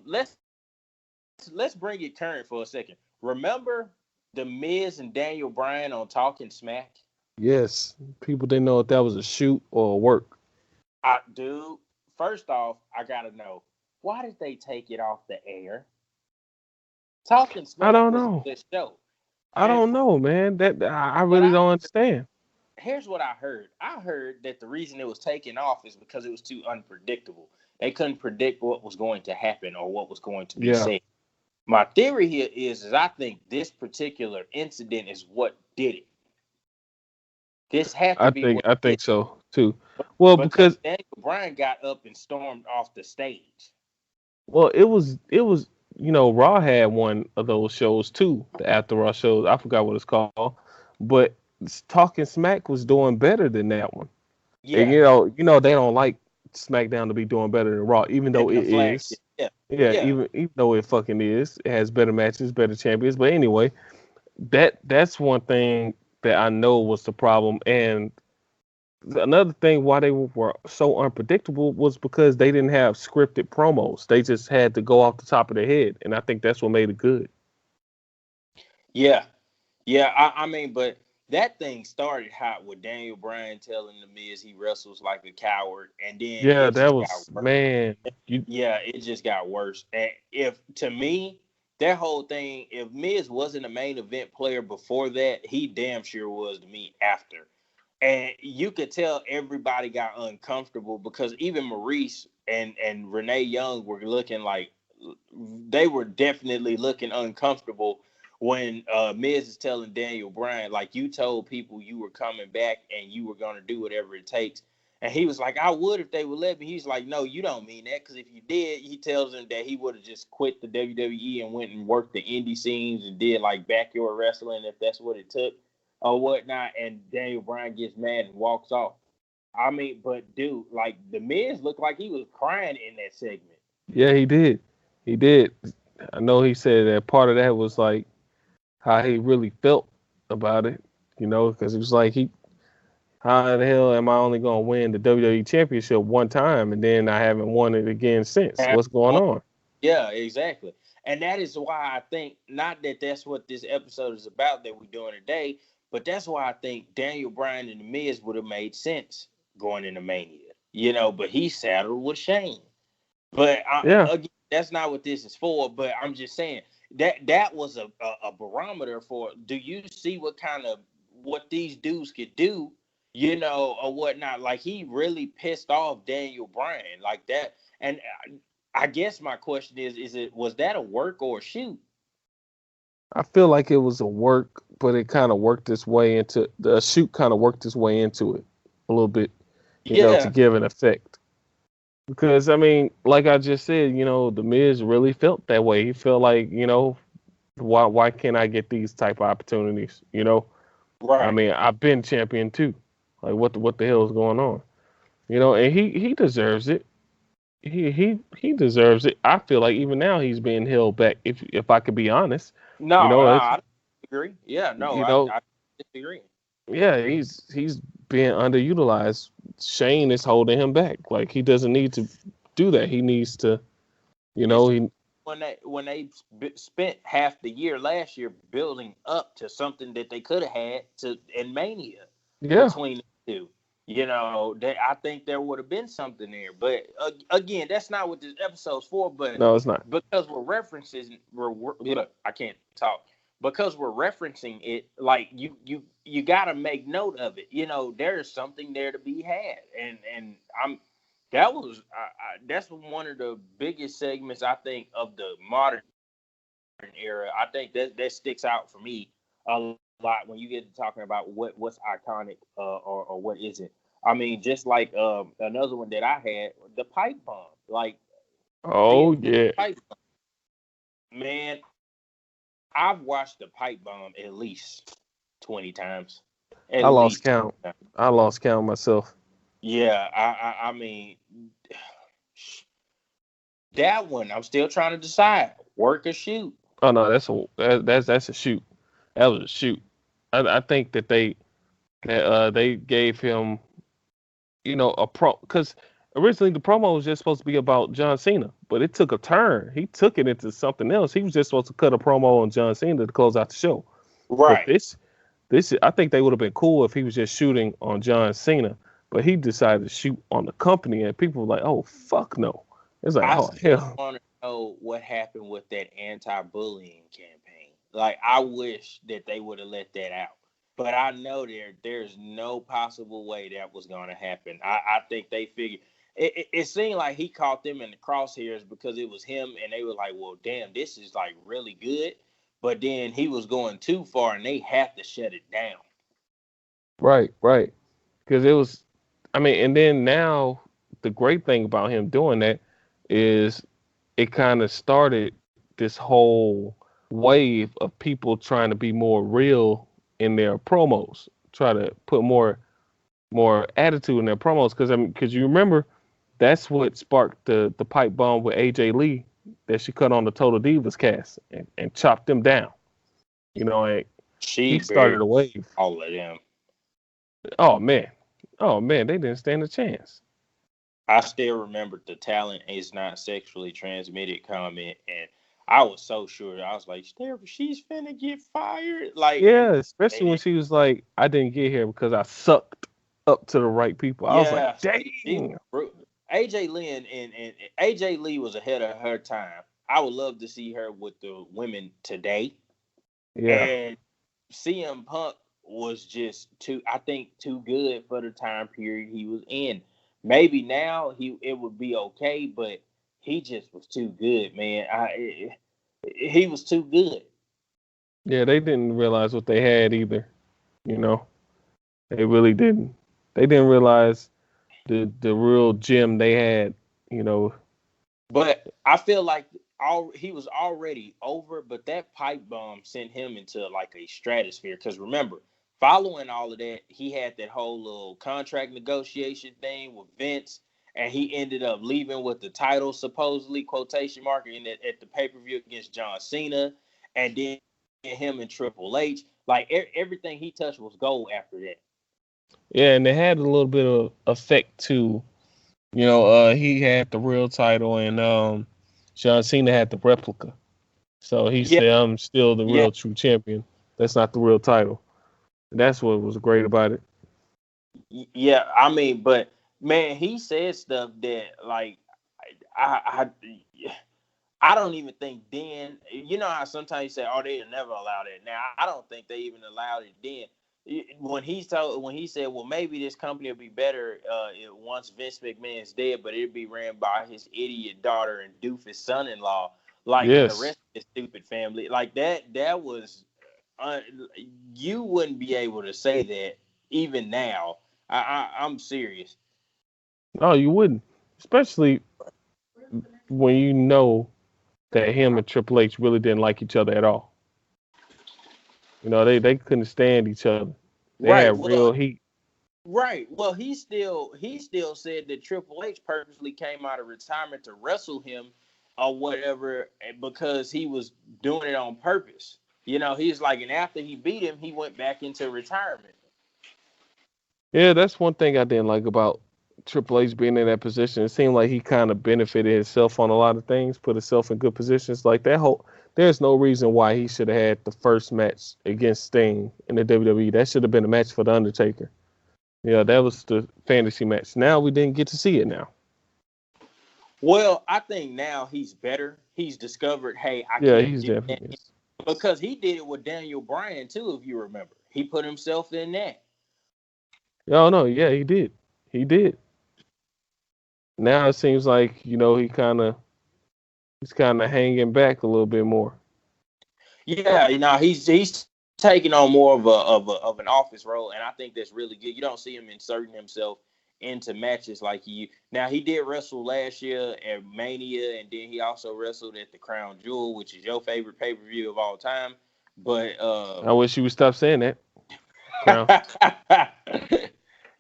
Let's let's bring it current for a second. Remember the Miz and Daniel Bryan on Talking Smack? Yes, people didn't know if that was a shoot or a work. Dude, first off, I gotta know, why did they take it off the air? Talking I Smack don't was a know. good show. I And don't know, man. That I but really don't understand. here's what I heard. I heard that the reason it was taken off is because it was too unpredictable. They couldn't predict what was going to happen or what was going to be Yeah, said. My theory here is I think this particular incident is what did it. This had to I be think what I did think so too. Well, because because Daniel Bryan got up and stormed off the stage. it was Raw had one of those shows too, the After Raw shows. I forgot what it's called, but Talking Smack was doing better than that one. And Yeah, they don't like SmackDown to be doing better than Raw, even though and the it flagship. is. Yeah, Yeah, yeah, even though it fucking is, it has better matches, better champions. But anyway, that's one thing that I know was the problem. And another thing why they were so unpredictable was because they didn't have scripted promos. They just had to go off the top of their head, and I think that's what made it good. yeah, yeah. I mean, but that thing started hot with Daniel Bryan telling the Miz he wrestles like a coward, and then Yeah, it that just got was worse. man. You Yeah, it just got worse. And if to me, that whole thing, if Miz wasn't a main event player before that, he damn sure was to me after. And you could tell everybody got uncomfortable because even Maurice and Renee Young were looking like they were definitely looking uncomfortable when Miz is telling Daniel Bryan, like, you told people you were coming back and you were gonna do whatever it takes. And he was like, I would if they would let me. He's like, no, you don't mean that. Because if you did, he tells him that he would have just quit the WWE and went and worked the indie scenes and did like backyard wrestling if that's what it took or whatnot. And Daniel Bryan gets mad and walks off. I mean, but dude, like the Miz looked like he was crying in that segment. Yeah, he did. He did. I know he said that part of that was like how he really felt about it, because he was like, how the hell am I only gonna win the WWE Championship one time and then I haven't won it again since? What's going on? Yeah, exactly. And that is why I think not that that's what this episode is about that we're doing today, but that's why I think Daniel Bryan and the Miz would have made sense going into Mania. But he saddled with Shane. But Yeah, again, that's not what this is for. But I'm just saying that was a barometer for. Do you see what these dudes could do? Or whatnot. Like he really pissed off Daniel Bryan like that. And I guess my question is it was that a work or a shoot? I feel like it was a work, but it kind of worked its way into the shoot. Kind of worked its way into it a little bit, to Yeah, give an effect. Because I mean, like I just said, the Miz really felt that way. He felt like, why can't I get these type of opportunities? I right. mean, I've been champion too. Like what the hell is going on? And he deserves it. He deserves it. I feel like even now he's being held back. If I could be honest, No, it's I disagree. Yeah, no, you know I disagree. yeah, he's being underutilized. Shane is holding him back. Like he doesn't need to do that. He needs to, It's he when they spent half the year last year building up to something that they could have had to in Mania yeah. between the two. I think there would have been something there. But again, that's not what this episode's for. But No, it's not. because I can't talk. Because we're referencing it, like you got to make note of it. There is something there to be had, and I'm that's one of the biggest segments I think of the modern era. I think that sticks out for me a lot when you get to talking about what's iconic or what isn't. I mean, just like another one that I had, the pipe bomb. Like Oh seeing yeah. pipe bomb. Man, I've watched the pipe bomb at least 20 times. At I lost least count. 20 times. I lost count myself. Yeah, I mean that one I'm still trying to decide. Work or shoot. Oh no, that's a shoot. That was a shoot. I think that they gave him, a pro because originally the promo was just supposed to be about John Cena, but it took a turn. He took it into something else. He was just supposed to cut a promo on John Cena to close out the show. But Right. this I think they would have been cool if he was just shooting on John Cena, but he decided to shoot on the company, and people were like, "Oh fuck no!" It's like, I "Oh still hell." want to know what happened with that anti-bullying campaign. Like, I wish that they would have let that out. But I know there's no possible way that was going to happen. I think they figured it seemed like he caught them in the crosshairs because it was him, and they were like, "Well, damn, this is like really good." But then he was going too far, and they have to shut it down. Right, right. Because it was, I mean, and then now the great thing about him doing that is it kind of started this whole wave of people trying to be more real in their promos, try to put more attitude in their promos. Because I mean, because you remember that's what sparked the pipe bomb with AJ Lee that she cut on the Total Divas cast and chopped them down. You know, and She he started buried a wave. all of them. Oh man, oh man, they didn't stand a chance. I still remember the talent is not sexually transmitted comment, and I was so sure. I was like, she's finna get fired. Like, Yeah, they especially when didn't. she was like, I didn't get here because I sucked up to the right people. I was like, Yeah, she was dang. AJ Lee and AJ Lee was ahead of her time. I would love to see her with the women today. Yeah. And CM Punk was just too, I think, too good for the time period he was in. Maybe now it would be okay, but he just was too good, man. He was too good. Yeah, they didn't realize what they had either. You know, they really didn't. They didn't realize the real gem they had. You know, But I feel like he was already over, but that pipe bomb sent him into like a stratosphere. Because remember, following all of that, he had that whole little contract negotiation thing with Vince, and he ended up leaving with the title, supposedly quotation mark, at the pay per view against John Cena, and then him and Triple H. Like everything he touched was gold after that. yeah, and they had a little bit of effect too. You know, he had the real title, and John Cena had the replica. So he Yeah, said, "I'm still the yeah, real true champion. That's not the real title." That's what was great about it. yeah. I mean, but man, he said stuff that like I I don't even think then. You know how sometimes you say, "Oh, they never allowed it." Now I don't think they even allowed it then. When he said, "Well, maybe this company will be better once Vince McMahon's dead, but it'll be ran by his idiot daughter and doofus son-in-law, like and the Yes. rest of his stupid family." Like that. That was uh, you wouldn't be able to say that even now. I'm serious. No, you wouldn't. Especially when you know that him and Triple H really didn't like each other at all. You know, they couldn't stand each other. They Right. had Well, real heat. right. Well, he still said that Triple H purposely came out of retirement to wrestle him or whatever because he was doing it on purpose. You know, he's like, and after he beat him, he went back into retirement. Yeah, that's one thing I didn't like about Triple H being in that position. It seemed like he kind of benefited himself on a lot of things, put himself in good positions. Like that whole, there's no reason why he should have had the first match against Sting in the WWE. That should have been a match for the Undertaker. Yeah, that was the fantasy match. Now we didn't get to see it now. Well, I think now he's better. He's discovered, hey, I Yeah, can't he's do that definitely. because he did it with Daniel Bryan too, if you remember. He put himself in that. Oh no, yeah, he did. He did. Now it seems like he's kind of hanging back a little bit more. Yeah, he's taking on more of an office role, and I think that's really good. You don't see him inserting himself into matches like he did wrestle last year at Mania, and then he also wrestled at the Crown Jewel, which is your favorite pay per view of all time. But I wish you would stop saying that. Crown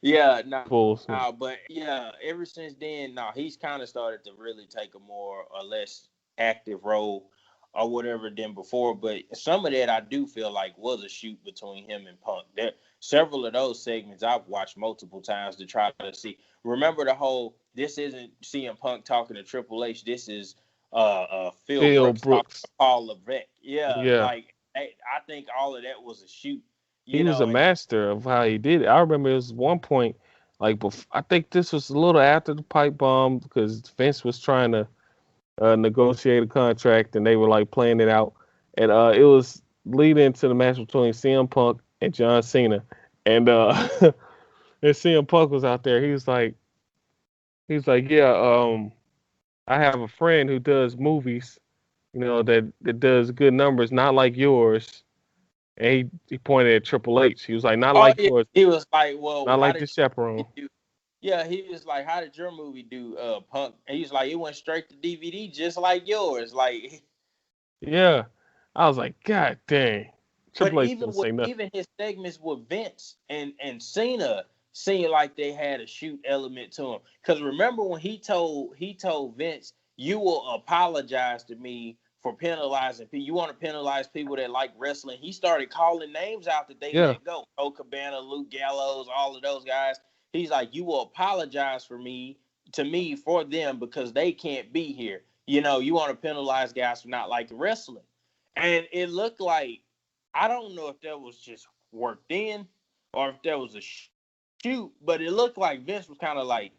yeah, no, Bulls. but yeah, ever since then, no, he's kind of started to really take a more or less active role. or whatever than before. But some of that I do feel like was a shoot between him and Punk. There several of those segments I've watched multiple times to try to see. Remember the whole this isn't CM Punk talking to Triple H. This is Phil Phil Brooks talking to Brooks. Paul Levesque. Yeah, Yeah. like I think all of that was a shoot. He You was a know, and master of how he did it. I remember it was one point, like I think this was a little after the pipe bomb because Vince was trying to negotiate a contract and they were like playing it out, and it was leading to the match between CM Punk and John Cena, and and CM Punk was out there. He was like, yeah, I have a friend who does movies, that does good numbers, not like yours. And he pointed at Triple H. He was like, not oh like yeah, yours, he was like, well, not how like did the chaperone. you do? Yeah, he was like, how did your movie do, Punk? And he's like, it went straight to DVD, just like yours. Like, Yeah. I was like, God dang. but Triple H didn't say nothing. even his segments with Vince and Cena seemed like they had a shoot element to them. Because remember when he told Vince, you will apologize to me for penalizing people. You want to penalize people that like wrestling. He started calling names out that they Yeah. let go. Cole Cabana, Luke Gallows, all of those guys. He's like, you will apologize to me for them because they can't be here. You want to penalize guys for not liking wrestling. And it looked like, I don't know if that was just worked in or if that was a shoot, but it looked like Vince was kind of like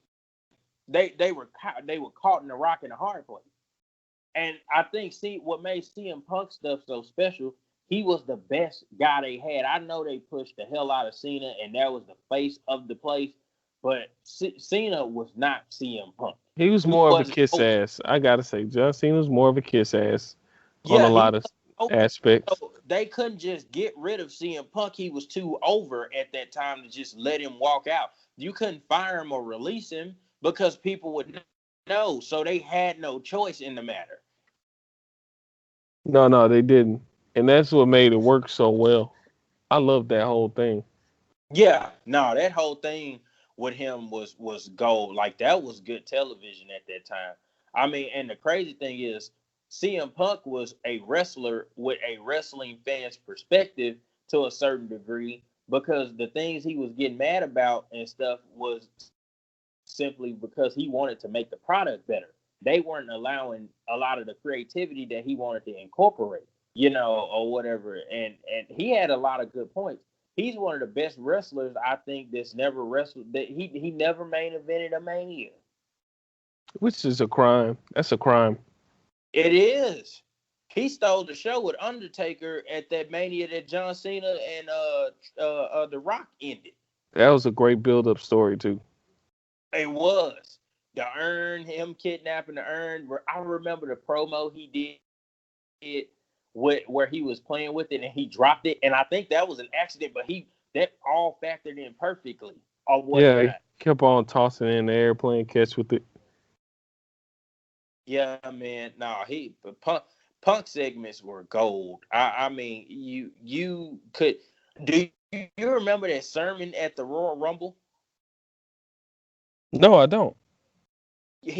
they were caught in the rock and the hard place. And I think, see, what made CM Punk stuff so special, he was the best guy they had. I know they pushed the hell out of Cena, and that was the face of the place, but Cena was not CM Punk. He was He more of a wasn't kiss over. ass. I gotta say, John Cena was more of a kiss ass on a Yeah, he lot of was over. aspects. So they couldn't just get rid of CM Punk. He was too over at that time to just let him walk out. You couldn't fire him or release him because people would know. So they had no choice in the matter. No, they didn't. And that's what made it work so well. I love that whole thing. Yeah, no, that whole thing with him was gold. Like that was good television at that time. I mean, and the crazy thing is, CM Punk was a wrestler with a wrestling fan's perspective to a certain degree because the things he was getting mad about and stuff was simply because he wanted to make the product better. They weren't allowing a lot of the creativity that he wanted to incorporate, or whatever. And he had a lot of good points. He's one of the best wrestlers I think that's never wrestled. That he never main evented a Mania. Which is a crime. That's a crime. It is. He stole the show with Undertaker at that Mania that John Cena and The Rock ended. That was a great build up story too. It was the urn, him kidnapping the urn. I remember the promo he did where he was playing with it and he dropped it, and I think that was an accident, but that all factored in perfectly on what he Yeah, he got. kept on tossing in the air, playing catch with it. Yeah, man. No, punk segments were gold. I mean, you could do you remember that sermon at the Royal Rumble? No, I don't. I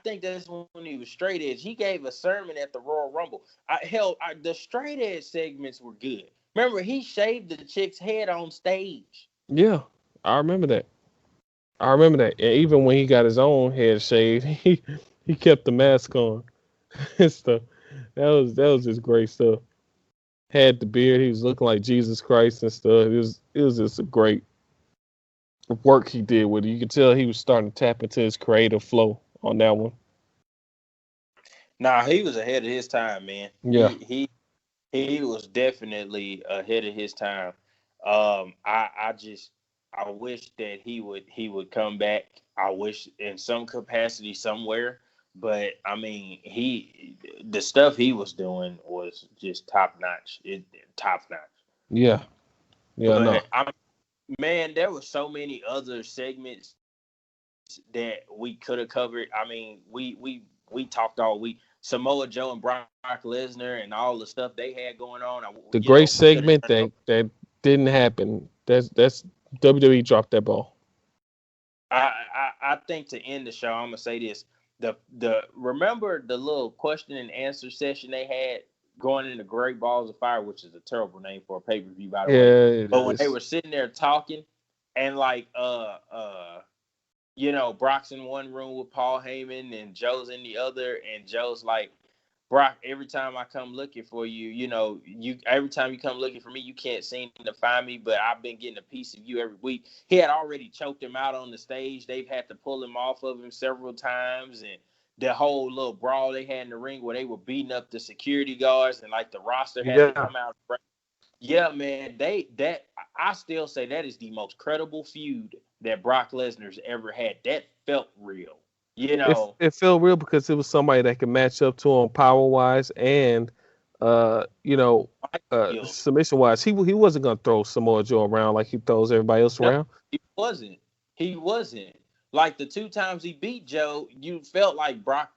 think that's when he was straight edge. He gave a sermon at the Royal Rumble. The straight edge segments were good. Remember, he shaved the chick's head on stage. Yeah, I remember that. I remember that. And even when he got his own head shaved, he kept the mask on and stuff. That was just great stuff. Had the beard, he was looking like Jesus Christ and stuff. It was just a great work he did with it. You could tell he was starting to tap into his creative flow on that one. Nah, he was ahead of his time, man. Yeah. He was definitely ahead of his time. I wish that he would come back. I wish in some capacity somewhere, but I mean the stuff he was doing was just top notch. Top notch. Yeah. Yeah, no. But man, there were so many other segments that we could have covered. I mean, we talked all week. Samoa Joe and Brock Lesnar and all the stuff they had going on. The great We could have segment that didn't happen. That's WWE dropped that ball. I think to end the show, I'm gonna say this. the remember the little question and answer session they had going into Great Balls of Fire, which is a terrible name for a pay-per-view, by the way. Yeah, it But when they is. were sitting there talking, and like Brock's in one room with Paul Heyman and Joe's in the other, and Joe's like, Brock, every time I come looking for you, you every time you come looking for me, you can't seem to find me, but I've been getting a piece of you every week. He had already choked him out on the stage. They've had to pull him off of him several times, and the whole little brawl they had in the ring where they were beating up the security guards and like the roster had to Yeah. come out. Yeah, man, I still say that is the most credible feud that Brock Lesnar's ever had. That felt real. You It know, it felt real because it was somebody that could match up to him power wise and skills. submission wise. He wasn't gonna throw Samoa Joe around like he throws everybody else No, around. he wasn't. He wasn't. Like the two times he beat Joe, you felt like Brock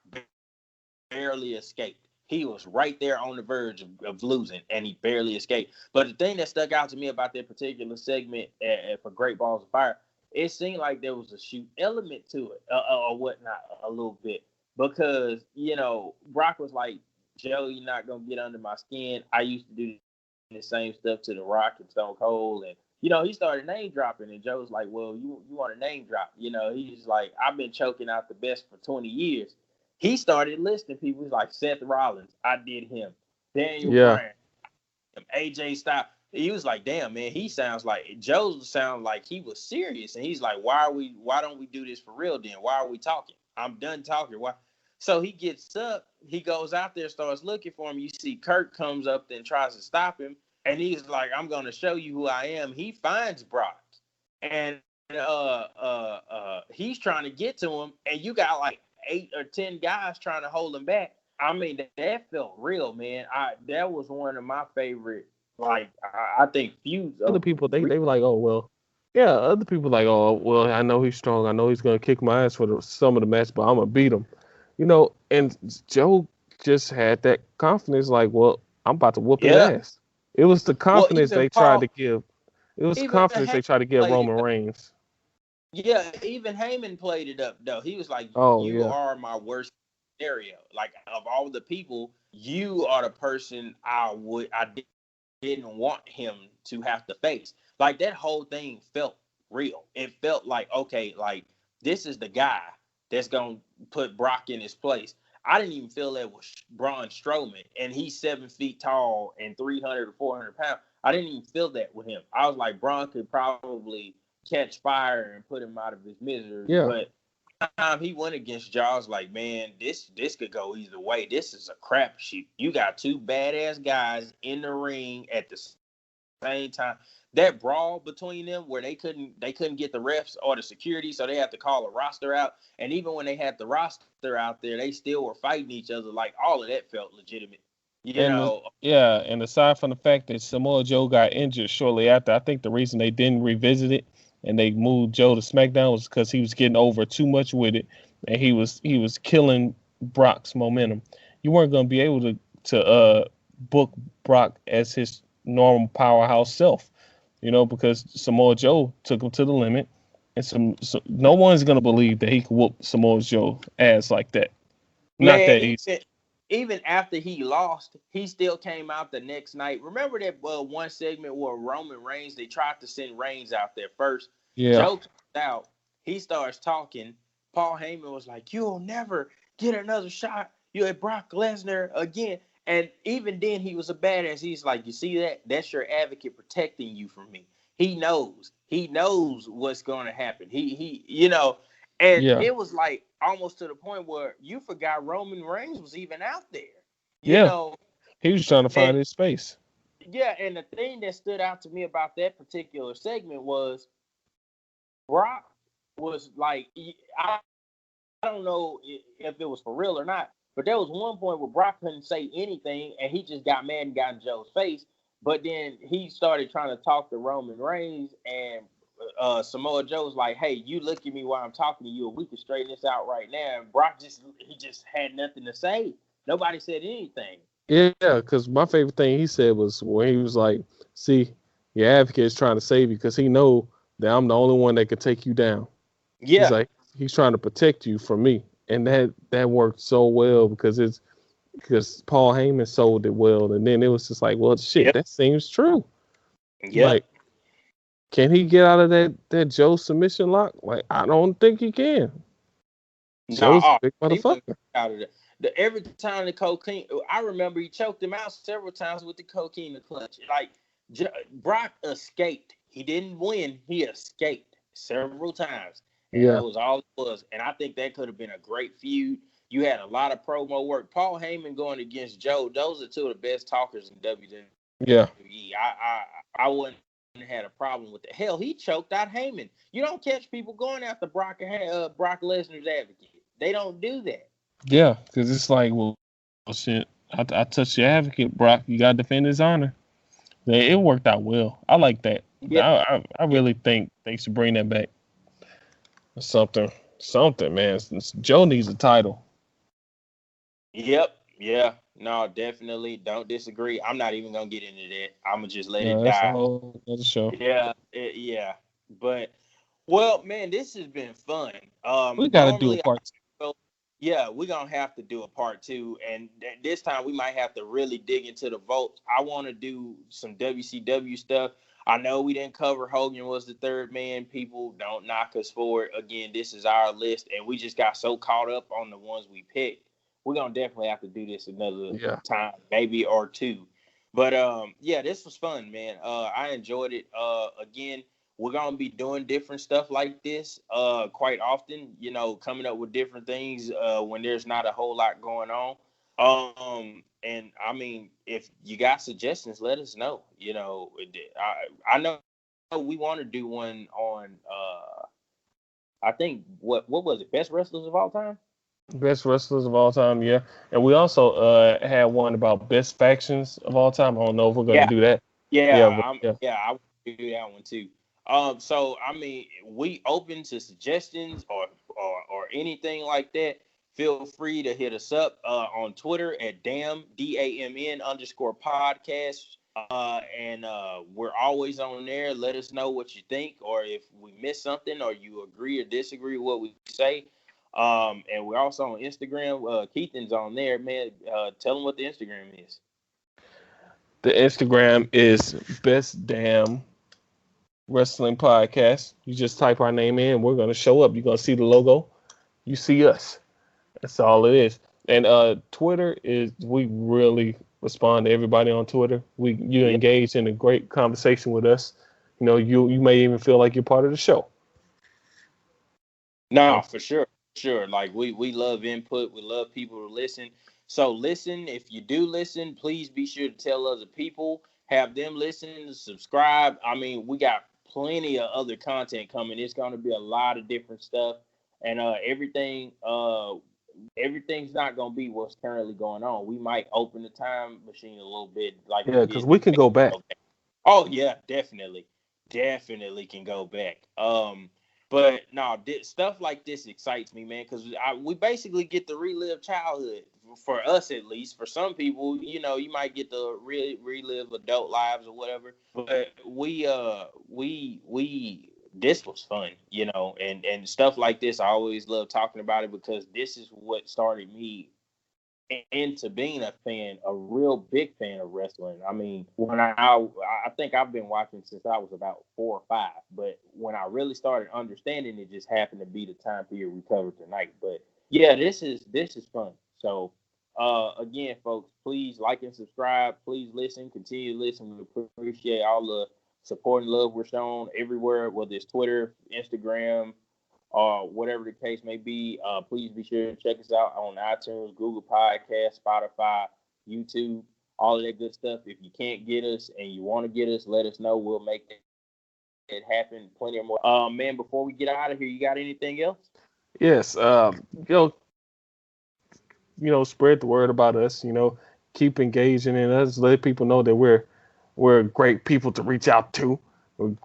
barely escaped. He was right there on the verge of losing, and he barely escaped. But the thing that stuck out to me about that particular segment for Great Balls of Fire, it seemed like there was a shoot element to it, or whatnot, a little bit. Because, Brock was like, Joe, you're not going to get under my skin. I used to do the same stuff to The Rock and Stone Cold. And, he started name dropping. And Joe was like, well, you want a name drop? He's like, I've been choking out the best for 20 years. He started listing people. He's like Seth Rollins, I did him. Daniel Yeah. Bryan, AJ Styles. He was like, damn, man, Joe sounds like he was serious. And he's like, why don't we do this for real then? Why are we talking? I'm done talking. Why? So he gets up, he goes out there, starts looking for him. You see Kurt comes up and tries to stop him. And he's like, I'm gonna show you who I am. He finds Brock. And he's trying to get to him, and you got like 8 or 10 guys trying to hold him back. I mean, that felt real, man. That was one of my favorite, like I think feuds. Other people they were like, oh well, yeah. Other people like, oh well, I know he's strong. I know he's gonna kick my ass for some of the match, but I'm gonna beat him. And Joe just had that confidence, like, well, I'm about to whoop his ass. It was the confidence they tried to give. It was the confidence they tried to give Roman Reigns. Yeah, even Heyman played it up though. He was like, Oh "You yeah, are my worst scenario. Like of all the people, you are the person I didn't want him to have to face." Like that whole thing felt real. It felt like, okay, like this is the guy that's gonna put Brock in his place. I didn't even feel that was Braun Strowman, and he's 7 feet tall and 300 or 400 pounds. I didn't even feel that with him. I was like, Braun could probably catch fire and put him out of his misery. yeah. But time he went against Jaw, I was like, man, this could go either way. This is a crapshoot. You got two badass guys in the ring at the same time. That brawl between them where they couldn't get the refs or the security, so they had to call a roster out. And even when they had the roster out there, they still were fighting each other. Like all of that felt legitimate. And aside from the fact that Samoa Joe got injured shortly after, I think the reason they didn't revisit it and they moved Joe to SmackDown was because he was getting over too much with it, and he was killing Brock's momentum. You weren't going to be able to book Brock as his normal powerhouse self, because Samoa Joe took him to the limit, and no one's going to believe that he could whoop Samoa Joe ass like that. Not that easy. Even after he lost, he still came out the next night. Remember that one segment where Roman Reigns, they tried to send Reigns out there first. Yeah. Joe comes out. He starts talking. Paul Heyman was like, you'll never get another shot. You're at Brock Lesnar again. And even then, he was a badass. He's like, you see that? That's your advocate protecting you from me. He knows. He knows what's going to happen. And it was like almost to the point where you forgot Roman Reigns was even out there. He was trying to find his space. Yeah, and the thing that stood out to me about that particular segment was Brock was like, I don't know if it was for real or not, but there was one point where Brock couldn't say anything, and he just got mad and got in Joe's face. But then he started trying to talk to Roman Reigns, and Samoa Joe's like, hey, you look at me while I'm talking to you, and we can straighten this out right now. And Brock just had nothing to say. Nobody said anything. Yeah, because my favorite thing he said was when he was like, see, your advocate is trying to save you because he know that I'm the only one that could take you down. Yeah. He's like, he's trying to protect you from me. and that worked so well because Paul Heyman sold it well, and then it was just like, well, shit, Yep. that seems true. Yep. Like, can he get out of that Joe submission lock? Like, I don't think he can. Joe's a No, big he went motherfucker. out of every time the cocaine. I remember he choked him out several times with the cocaine clutch. Like Brock escaped. He didn't win. He escaped several times, and Yeah, that was all it was. And I think that could have been a great feud. You had a lot of promo work. Paul Heyman going against Joe. Those are two of the best talkers in WWE. yeah, I wouldn't have had a problem with the hell. He choked out Heyman. You don't catch people going after Brock Lesnar's advocate. They don't do that. yeah. Because it's like, well, shit. I touched your advocate, Brock. You gotta defend his honor. It worked out well. I like that. Yeah, I yeah, really think they should bring that back. Something, man. Joe needs a title. yep, yeah. No, definitely don't disagree. I'm not even gonna get into that. I'm gonna just let it No, that's a die. whole other show. Yeah, yeah. But well, man, this has been fun. We gotta do a Normally, part yeah, we're gonna have to do a part two, and this time we might have to really dig into the votes. I want to do some WCW stuff. I know we didn't cover Hogan was the third man. People don't knock us for it. Again, this is our list, and we just got so caught up on the ones we picked. We're gonna definitely have to do this another two. Yeah. time, maybe or two. But yeah, this was fun, man. I enjoyed it. Again, we're gonna be doing different stuff like this quite often, coming up with different things when there's not a whole lot going on. And I mean, if you got suggestions, let us know. I know we want to do one on I think what was it, best wrestlers of all time. Best wrestlers of all time, yeah. And we also had one about best factions of all time. I don't know if we're gonna Yeah, do that. yeah, Yeah, but yeah. I want to do that one too. So I mean, we open to suggestions or anything like that. Feel free to hit us up on Twitter at DAMN underscore podcast. And we're always on there. Let us know what you think, or if we miss something, or you agree or disagree with what we say. And we're also on Instagram. Keithan's on there, man. Tell them what the Instagram is. The Instagram is best damn wrestling podcast. You just type our name in, we're gonna show up. You're gonna see the logo. You see us. That's all it is. And Twitter is we really respond to everybody on Twitter. You Yeah. engage in a great conversation with us. You may even feel like you're part of the show. No, for sure. Sure. Like we love input. We love people to listen. So listen, if you do listen, please be sure to tell other people, have them listen, subscribe. I mean, we got plenty of other content coming. It's going to be a lot of different stuff, and everything's not going to be what's currently going on. We might open the time machine a little bit like we Yeah, because did. we can go back. Oh yeah, definitely can go back. But no, stuff like this excites me, man, because we basically get to relive childhood for us at least. For some people, you might get to relive adult lives or whatever. But we this was fun, and stuff like this. I always love talking about it because this is what started me into being a real big fan of wrestling. I mean, I think I've been watching since I was about 4 or 5, but when I really started understanding, it just happened to be the time period we covered tonight. But yeah, this is fun. So again, folks, please like and subscribe. Please listen, continue to listen. We appreciate all the support and love we're shown everywhere, whether it's Twitter, Instagram, whatever the case may be. Please be sure to check us out on iTunes, Google Podcasts, Spotify, YouTube, all of that good stuff. If you can't get us and you want to get us, let us know. We'll make it happen. Plenty of more. Man, before we get out of here, you got anything else? Yes. Spread the word about us. Keep engaging in us. Let people know that we're great people to reach out to.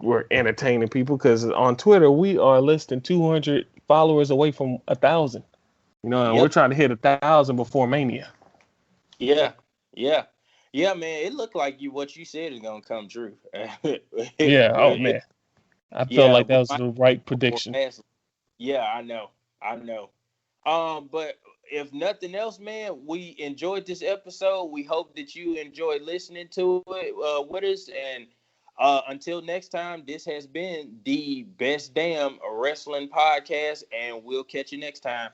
We're entertaining people because on Twitter we are less than 200 followers away from 1,000. And we're Yep. trying to hit 1,000 before Mania. Yeah. Yeah. Yeah, man. It looked like what you said is gonna come true. Yeah. Oh man, I felt Yeah, like we that was might the right go prediction. past. Yeah, I know. But if nothing else, man, we enjoyed this episode. We hope that you enjoyed listening to it with us. And until next time, this has been the Best Damn Wrestling Podcast, and we'll catch you next time.